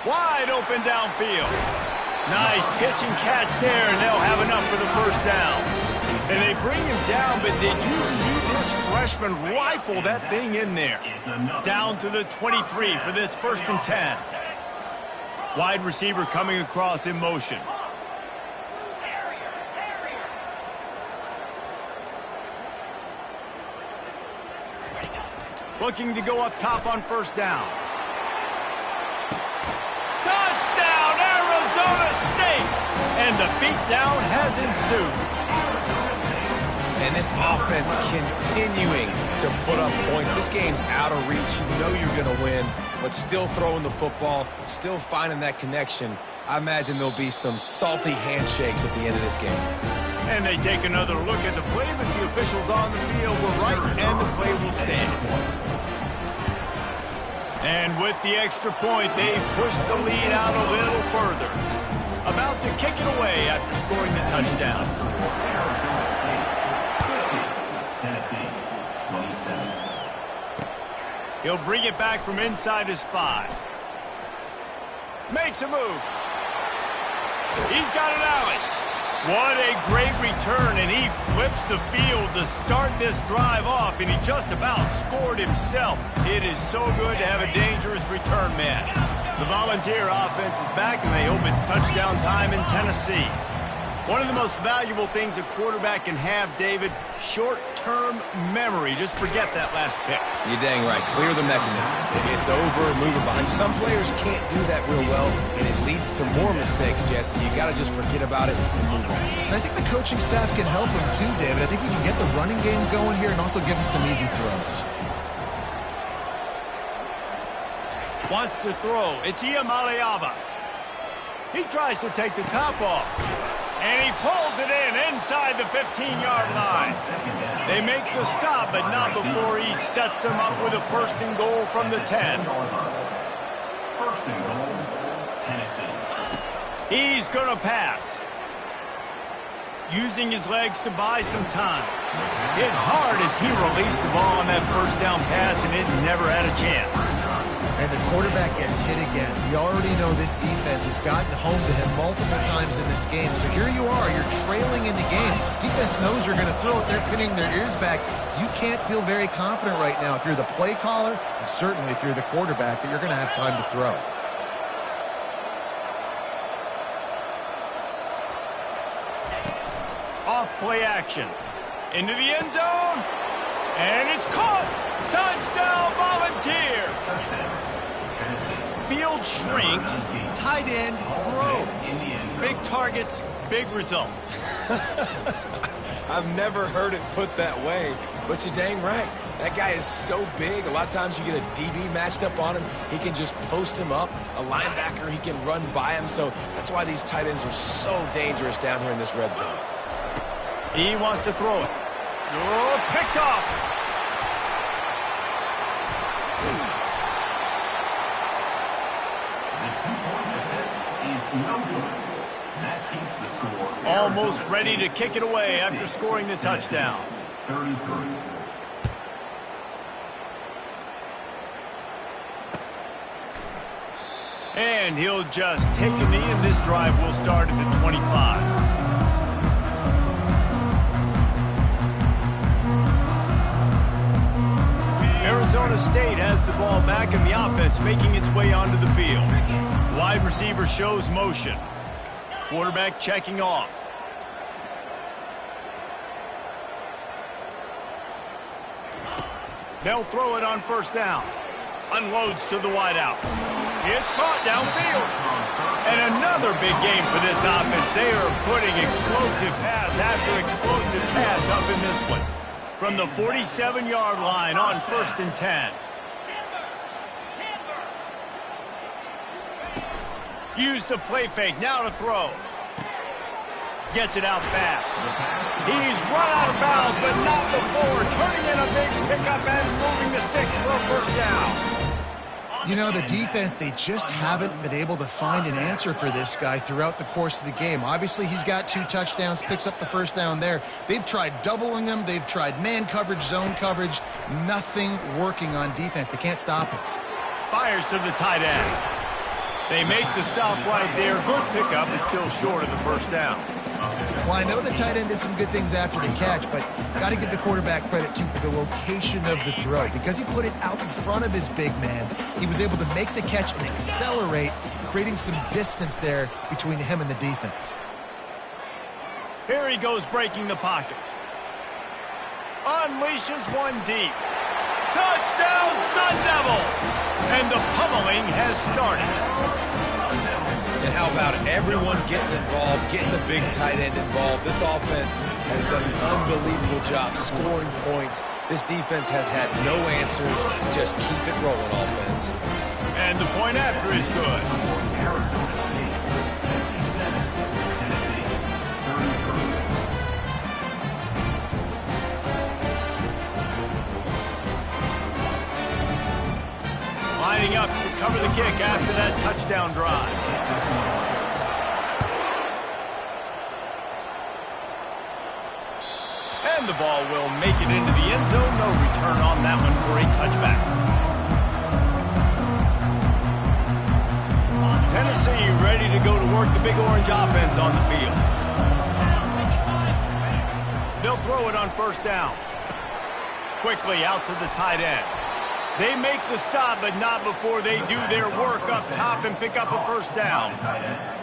Wide open downfield. Nice pitch and catch there, and they'll have enough for the 1st down. And they bring him down, but did you see this freshman rifle that thing in there? Down to the 23 for this 1st and 10. Wide receiver coming across in motion. Looking to go up top on 1st down. Touchdown, Arizona State! And the beatdown has ensued. And this offense continuing to put up points. This game's out of reach. You know you're going to win, but still throwing the football, still finding that connection. I imagine there'll be some salty handshakes at the end of this game. And they take another look at the play, but the officials on the field were right, and the play will stand. And with the extra point, they push the lead out a little further. About to kick it away after scoring the touchdown. Tennessee 27. He'll bring it back from inside his 5. Makes a move. He's got an alley. What a great return, and he flips the field to start this drive off, and he just about scored himself. It is so good to have a dangerous return man. The Volunteer offense is back, and they hope it's touchdown time in Tennessee. One of the most valuable things a quarterback can have, David, short-term memory. Just forget that last pick. You're dang right. Clear the mechanism. It's over, move it behind. Some players can't do that real well, and it leads to more mistakes, Jesse. You got to just forget about it and move on. And I think the coaching staff can help him too, David. I think we can get the running game going here and also give him some easy throws. Wants to throw. It's Iamaleava. He tries to take the top off. And he pulls it in inside the 15-yard line. They make the stop, but not before he sets them up with a first and goal from the 10. First and goal, Tennessee. He's going to pass. Using his legs to buy some time. Hit hard as he released the ball on that first down pass, and it never had a chance. And the quarterback gets hit again. We already know this defense has gotten home to him multiple times in this game. So here you are, you're trailing in the game. Defense knows you're going to throw it. They're pinning their ears back. You can't feel very confident right now if you're the play caller, and certainly if you're the quarterback, that you're going to have time to throw. Off play action. Into the end zone. And it's caught. Touchdown, Volunteers. Field shrinks, tight end grows. Big targets, big results. I've never heard it put that way, but you're dang right. That guy is so big. A lot of times you get a DB matched up on him. He can just post him up. A linebacker, he can run by him. So that's why these tight ends are so dangerous down here in this red zone. He wants to throw it. Oh, picked off. Almost ready to kick it away after scoring the touchdown. 33. And he'll just take a knee, and this drive will start at the 25. Arizona State has the ball back, and the offense making its way onto the field. Wide receiver shows motion. Quarterback checking off. They'll throw it on first down. Unloads to the wideout. It's caught downfield. And another big game for this offense. They are putting explosive pass after explosive pass up in this one. From the 47-yard line on first and 10. Use the play fake. Now to throw. Gets it out fast. He's run out of bounds, but not before. Turning in a big pickup and moving the sticks for a first down. You know, the defense, they just haven't been able to find an answer for this guy throughout the course of the game. Obviously, he's got 2 touchdowns, picks up the first down there. They've tried doubling him. They've tried man coverage, zone coverage. Nothing working on defense. They can't stop him. Fires to the tight end. They make the stop right there. Good pickup, but still short of the first down. Well, I know the tight end did some good things after the catch, but got to give the quarterback credit, too, for the location of the throw. Because he put it out in front of his big man, he was able to make the catch and accelerate, creating some distance there between him and the defense. Here he goes, breaking the pocket. Unleashes one deep. Touchdown, Sun Devils! And the pummeling has started. And how about everyone getting involved, getting the big tight end involved? This offense has done an unbelievable job scoring points. This defense has had no answers. Just keep it rolling, offense. And the point after is good. Lining up to cover the kick after that touchdown drive. And the ball will make it into the end zone. No return on that one for a touchback. Tennessee ready to go to work the big orange offense on the field. They'll throw it on first down. Quickly out to the tight end. They make the stop, but not before they do their work up top and pick up a first down.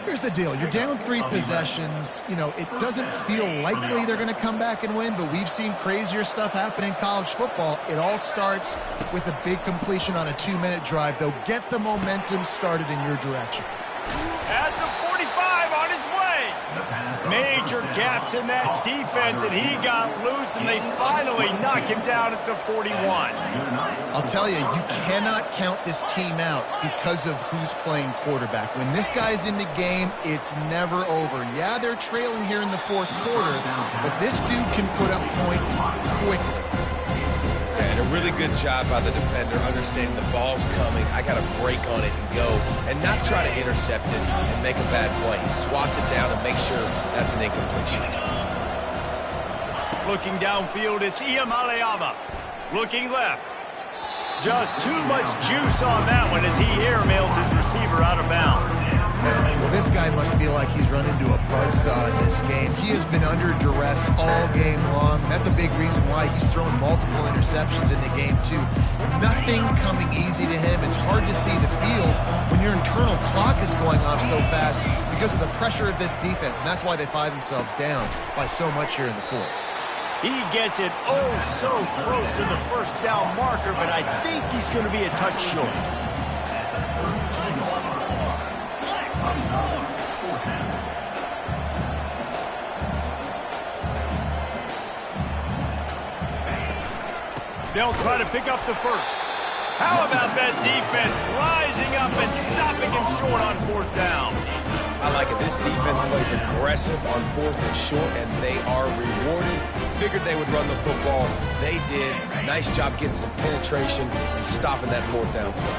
Here's the deal. You're down 3 possessions. You know, it doesn't feel likely they're going to come back and win, but we've seen crazier stuff happen in college football. It all starts with a big completion on a 2-minute drive. They'll get the momentum started in your direction. At the 45 on his way. Major gaps in that defense, and he got loose, and they finally knock him down at the 41. I'll tell you, you cannot count this team out because of who's playing quarterback. When this guy's in the game, it's never over. Yeah, they're trailing here in the 4th quarter, but this dude can put up points quickly. And a really good job by the defender, understanding the ball's coming. I got to break on it and go, and not try to intercept it and make a bad play. He swats it down and makes sure that's an incompletion. Looking downfield, it's Iamaleava. Looking left. Just too much juice on that one as he airmails his receiver out of bounds. Well, this guy must feel like he's run into a buzzsaw in this game. He has been under duress all game long. That's a big reason why he's thrown multiple interceptions in the game, too. Nothing coming easy to him. It's hard to see the field when your internal clock is going off so fast because of the pressure of this defense, and that's why they find themselves down by so much here in the 4th. He gets it so close to the first down marker, but I think he's going to be a touch short. They'll try to pick up the first. How about that defense rising up and stopping him short on 4th down? I like it. This defense plays aggressive on 4th and short, and they are rewarded. Figured they would run the football. They did. Nice job getting some penetration and stopping that 4th down play.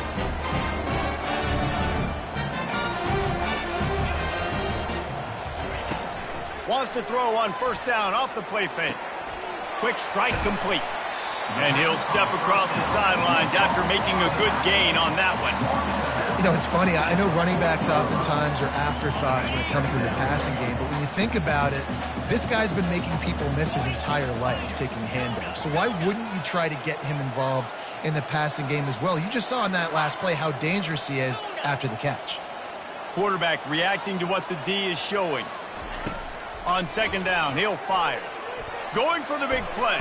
Wants to throw on 1st down off the play fake. Quick strike complete. And he'll step across the sidelines after making a good gain on that one. You know, it's funny. I know running backs oftentimes are afterthoughts when it comes to the passing game, but when you think about it, this guy's been making people miss his entire life taking handoffs. So why wouldn't you try to get him involved in the passing game as well? You just saw in that last play how dangerous he is after the catch. Quarterback reacting to what the D is showing. On 2nd down, he'll fire. Going for the big play.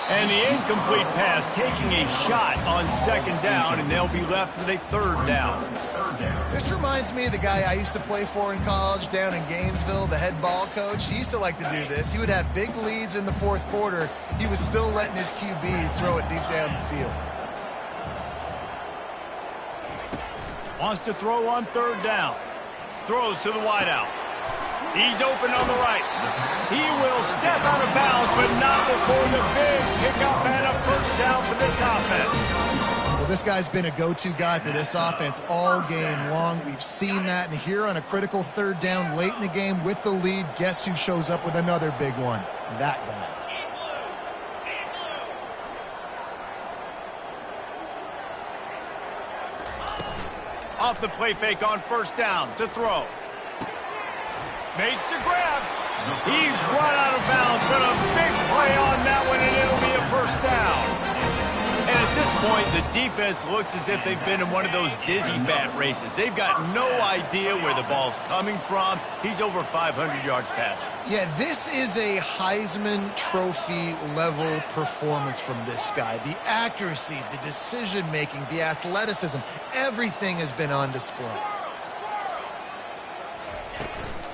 And the incomplete pass taking a shot on 2nd down, and they'll be left with a 3rd down. This reminds me of the guy I used to play for in college down in Gainesville, the head ball coach. He used to like to do this. He would have big leads in the 4th quarter. He was still letting his QBs throw it deep down the field. Wants to throw on 3rd down. Throws to the wideout. He's open on the right. He will step out of bounds, but not before the big pickup and a 1st down for this offense. Well, this guy's been a go-to guy for this offense all game long. We've seen that, and here on a critical 3rd down late in the game with the lead, guess who shows up with another big one? That guy. Off the play fake on 1st down to throw. Makes the grab. He's run out of bounds, but a big play on that one, and it'll be a 1st down. And at this point, the defense looks as if they've been in one of those dizzy bat races. They've got no idea where the ball's coming from. He's over 500 yards passing. Yeah, this is a Heisman Trophy level performance from this guy. The accuracy, the decision-making, the athleticism, everything has been on display.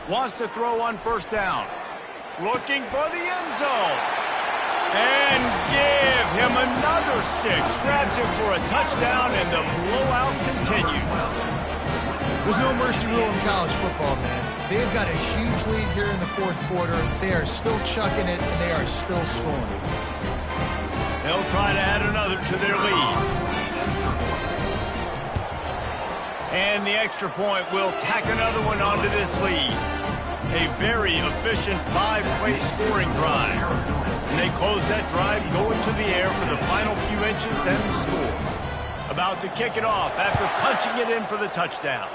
Wants to throw on 1st down. Looking for the end zone. And give him another 6. Grabs him for a touchdown, and the blowout continues. There's no mercy rule in college football, man. They've got a huge lead here in the 4th quarter. They are still chucking it, and they are still scoring. They'll try to add another to their lead. And the extra point will tack another one onto this lead. A very efficient 5-play scoring drive. And they close that drive going to the air for the final few inches and the score. About to kick it off after punching it in for the touchdown.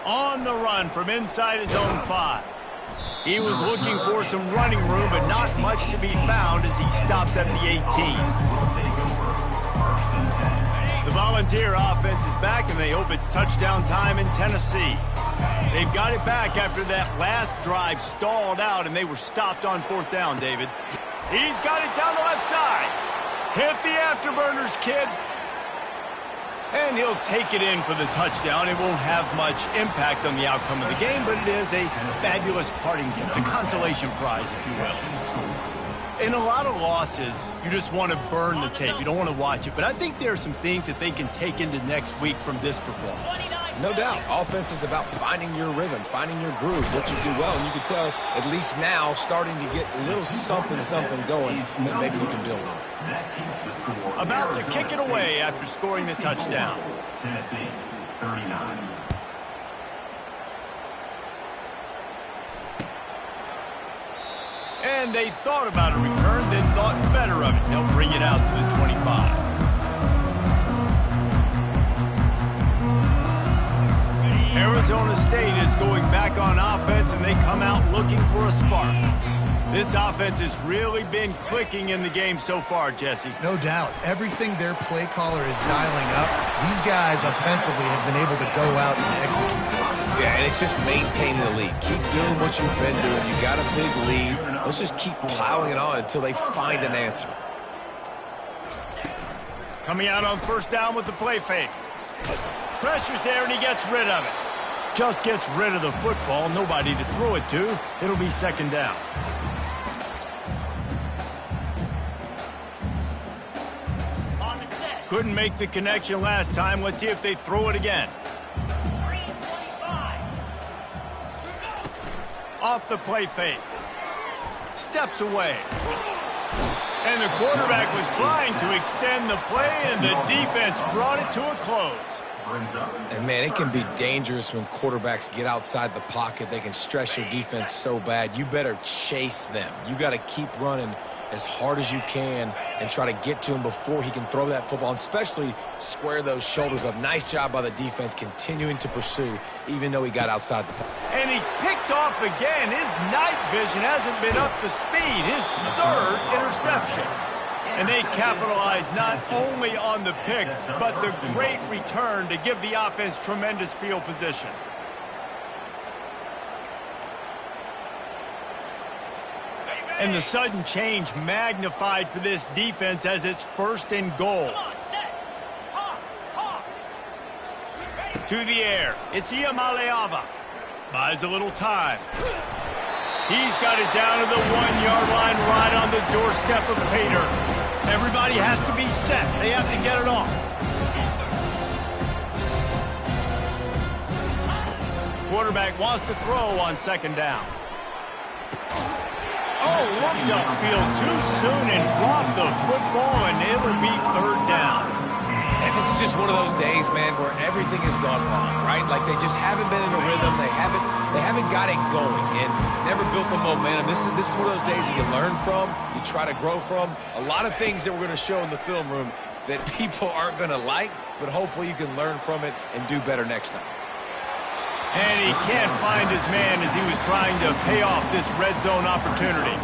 On the run from inside his own 5. He was looking for some running room, but not much to be found as he stopped at the 18. The Volunteer offense is back, and they hope it's touchdown time in Tennessee. They've got it back after that last drive stalled out, and they were stopped on 4th down, David. He's got it down the left side. Hit the afterburners, kid. And he'll take it in for the touchdown. It won't have much impact on the outcome of the game, but it is a fabulous parting gift, a consolation prize, if you will. In a lot of losses, you just want to burn the tape. You don't want to watch it. But I think there are some things that they can take into next week from this performance. No doubt. Offense is about finding your rhythm, finding your groove, what you do well. And you can tell, at least now, starting to get a little something going that maybe we can build on. About to kick it away after scoring the touchdown. Tennessee, 39. And they thought about a return, then thought better of it. They'll bring it out to the 25. Arizona State is going back on offense, and they come out looking for a spark. This offense has really been clicking in the game so far, Jesse. No doubt. Everything their play caller is dialing up, these guys offensively have been able to go out and execute. Yeah, and it's just maintaining the lead. Keep doing what you've been doing. You got a big lead. Let's just keep piling it on until they find an answer. Coming out on 1st down with the play fake. Pressure's there, and he gets rid of it. Just gets rid of the football. Nobody to throw it to. It'll be 2nd down. Couldn't make the connection last time. Let's see if they throw it again. Off the play fake. Steps away. And the quarterback was trying to extend the play, and the defense brought it to a close. And, man, it can be dangerous when quarterbacks get outside the pocket. They can stress your defense so bad. You better chase them. You got to keep running as hard as you can and try to get to him before he can throw that football, and especially square those shoulders up. Nice job by the defense continuing to pursue, even though he got outside the pocket. And he's picked off again. His night vision hasn't been up to speed. His 3rd interception. And they capitalize not only on the pick, but the great return to give the offense tremendous field position. And the sudden change magnified for this defense as it's 1st and goal. To the air. It's Iamaleava. Buys a little time. He's got it down to the 1-yard line right on the doorstep of Pater. Everybody has to be set. They have to get it off. Quarterback wants to throw on 2nd down. Oh, looked upfield too soon and dropped the football, and it'll be 3rd down. And this is just one of those days, man, where everything has gone wrong, right? Like they just haven't been in a rhythm. They haven't got it going and never built the momentum. This is one of those days that you learn from, you try to grow from. A lot of things that we're going to show in the film room that people aren't going to like, but hopefully you can learn from it and do better next time. And he can't find his man as he was trying to pay off this red zone opportunity.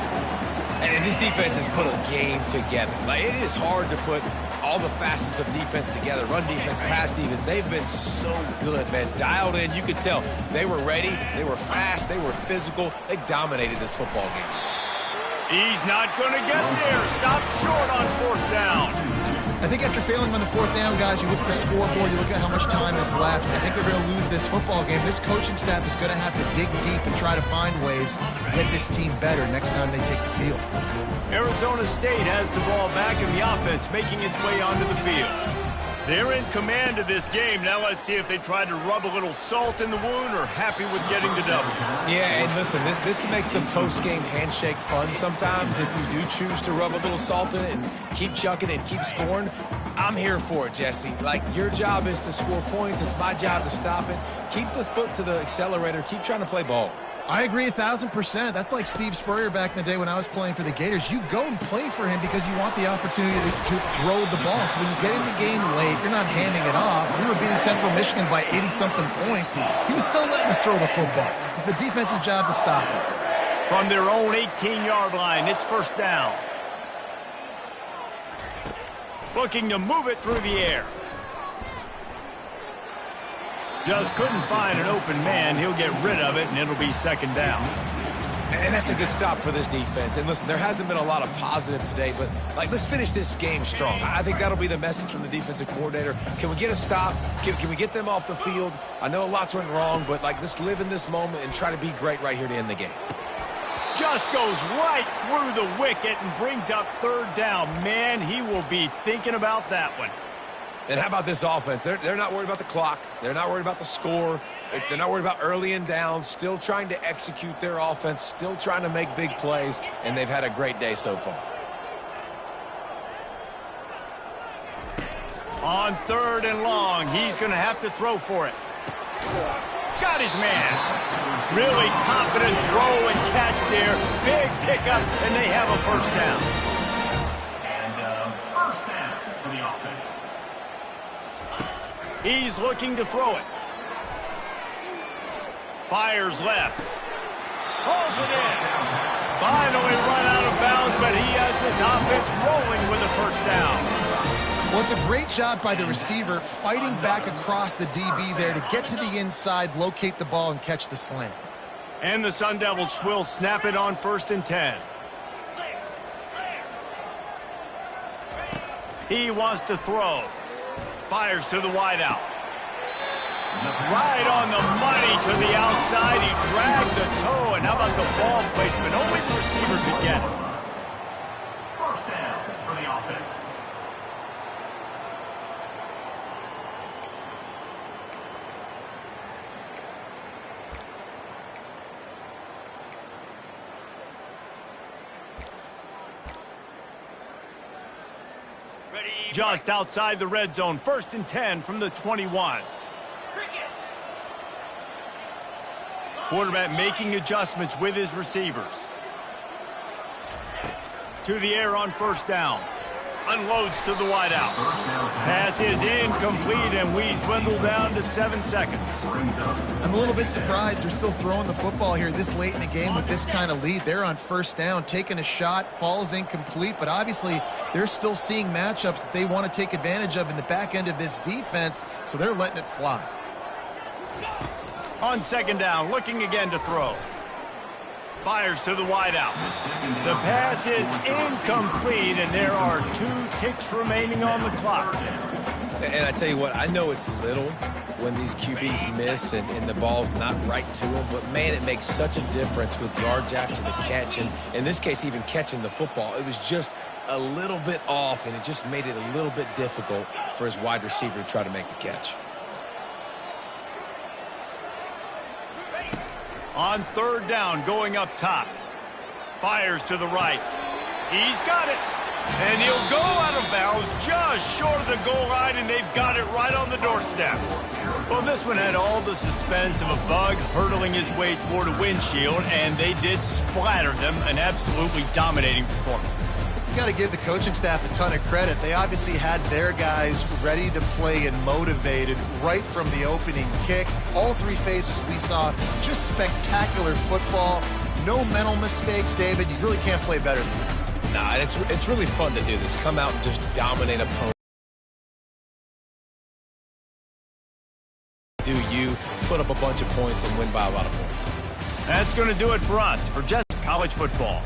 And this defense has put a game together. Like, it is hard to put all the facets of defense together. Run defense, pass defense. They've been so good, man. Dialed in. You could tell they were ready. They were fast. They were physical. They dominated this football game. He's not going to get there. Stopped short on 4th down. I think after failing on the 4th down, guys, you look at the scoreboard, you look at how much time is left. I think they're going to lose this football game. This coaching staff is going to have to dig deep and try to find ways to get this team better next time they take the field. Arizona State has the ball back in the offense, making its way onto the field. They're in command of this game. Now let's see if they try to rub a little salt in the wound or happy with getting the W. Yeah, and listen, this makes the post-game handshake fun sometimes. If you do choose to rub a little salt in it and keep chucking and keep scoring, I'm here for it, Jesse. Like, your job is to score points. It's my job to stop it. Keep the foot to the accelerator. Keep trying to play ball. I agree 1,000%. That's like Steve Spurrier back in the day when I was playing for the Gators. You go and play for him because you want the opportunity to throw the ball. So when you get in the game late, you're not handing it off. We were beating Central Michigan by 80-something points. He was still letting us throw the football. It's the defense's job to stop it. From their own 18-yard line, it's first down. Looking to move it through the air. Just couldn't find an open man. He'll get rid of it, and it'll be second down. And that's a good stop for this defense. And listen, there hasn't been a lot of positive today, but, let's finish this game strong. I think that'll be the message from the defensive coordinator. Can we get a stop? Can we get them off the field? I know lots went wrong, but, let's live in this moment and try to be great right here to end the game. Just goes right through the wicket and brings up third down. Man, he will be thinking about that one. And how about this offense? They're not worried about the clock. They're not worried about the score. They're not worried about early and down. Still trying to execute their offense. Still trying to make big plays. And they've had a great day so far. On third and long, he's going to have to throw for it. Got his man. Really confident throw and catch there. Big pickup, and they have a first down. And first down for the offense. He's looking to throw it. Fires left. Pulls it in. Finally run out of bounds, but he has this offense rolling with a first down. Well, it's a great job by the receiver fighting back across the DB there to get to the inside, locate the ball, and catch the slant. And the Sun Devils will snap it on first and 10. He wants to throw. Fires to the wideout. Right on the money to the outside. He dragged the toe, and how about the ball placement? Only the receiver could get it. First down for the offense. Just outside the red zone. First and 10 from the 21. Quarterback making adjustments with his receivers. To the air on first down. Unloads to the wideout. Pass is incomplete, and we dwindle down to 7 seconds. I'm a little bit surprised they're still throwing the football here this late in the game with this kind of lead. They're on first down, taking a shot, falls incomplete, but obviously they're still seeing matchups that they want to take advantage of in the back end of this defense, so they're letting it fly. On second down, looking again to throw. Fires to the wideout. The pass is incomplete, and there are 2 ticks remaining on the clock. And I tell you what, I know it's little when these QBs miss and the ball's not right to them, but, man, it makes such a difference with yards after the catch. And in this case, even catching the football, it was just a little bit off, and it just made it a little bit difficult for his wide receiver to try to make the catch. On third down, going up top. Fires to the right. He's got it. And he'll go out of bounds just short of the goal line, and they've got it right on the doorstep. Well, this one had all the suspense of a bug hurtling his way toward a windshield, and they did splatter them. An absolutely dominating performance. You got to give the coaching staff a ton of credit. They obviously had their guys ready to play and motivated right from the opening kick. All 3 phases we saw, just spectacular football. No mental mistakes, David. You really can't play better than that. Nah, it's really fun to do this. Come out and just dominate opponents. Do you put up a bunch of points and win by a lot of points? That's going to do it for us for Just College Football.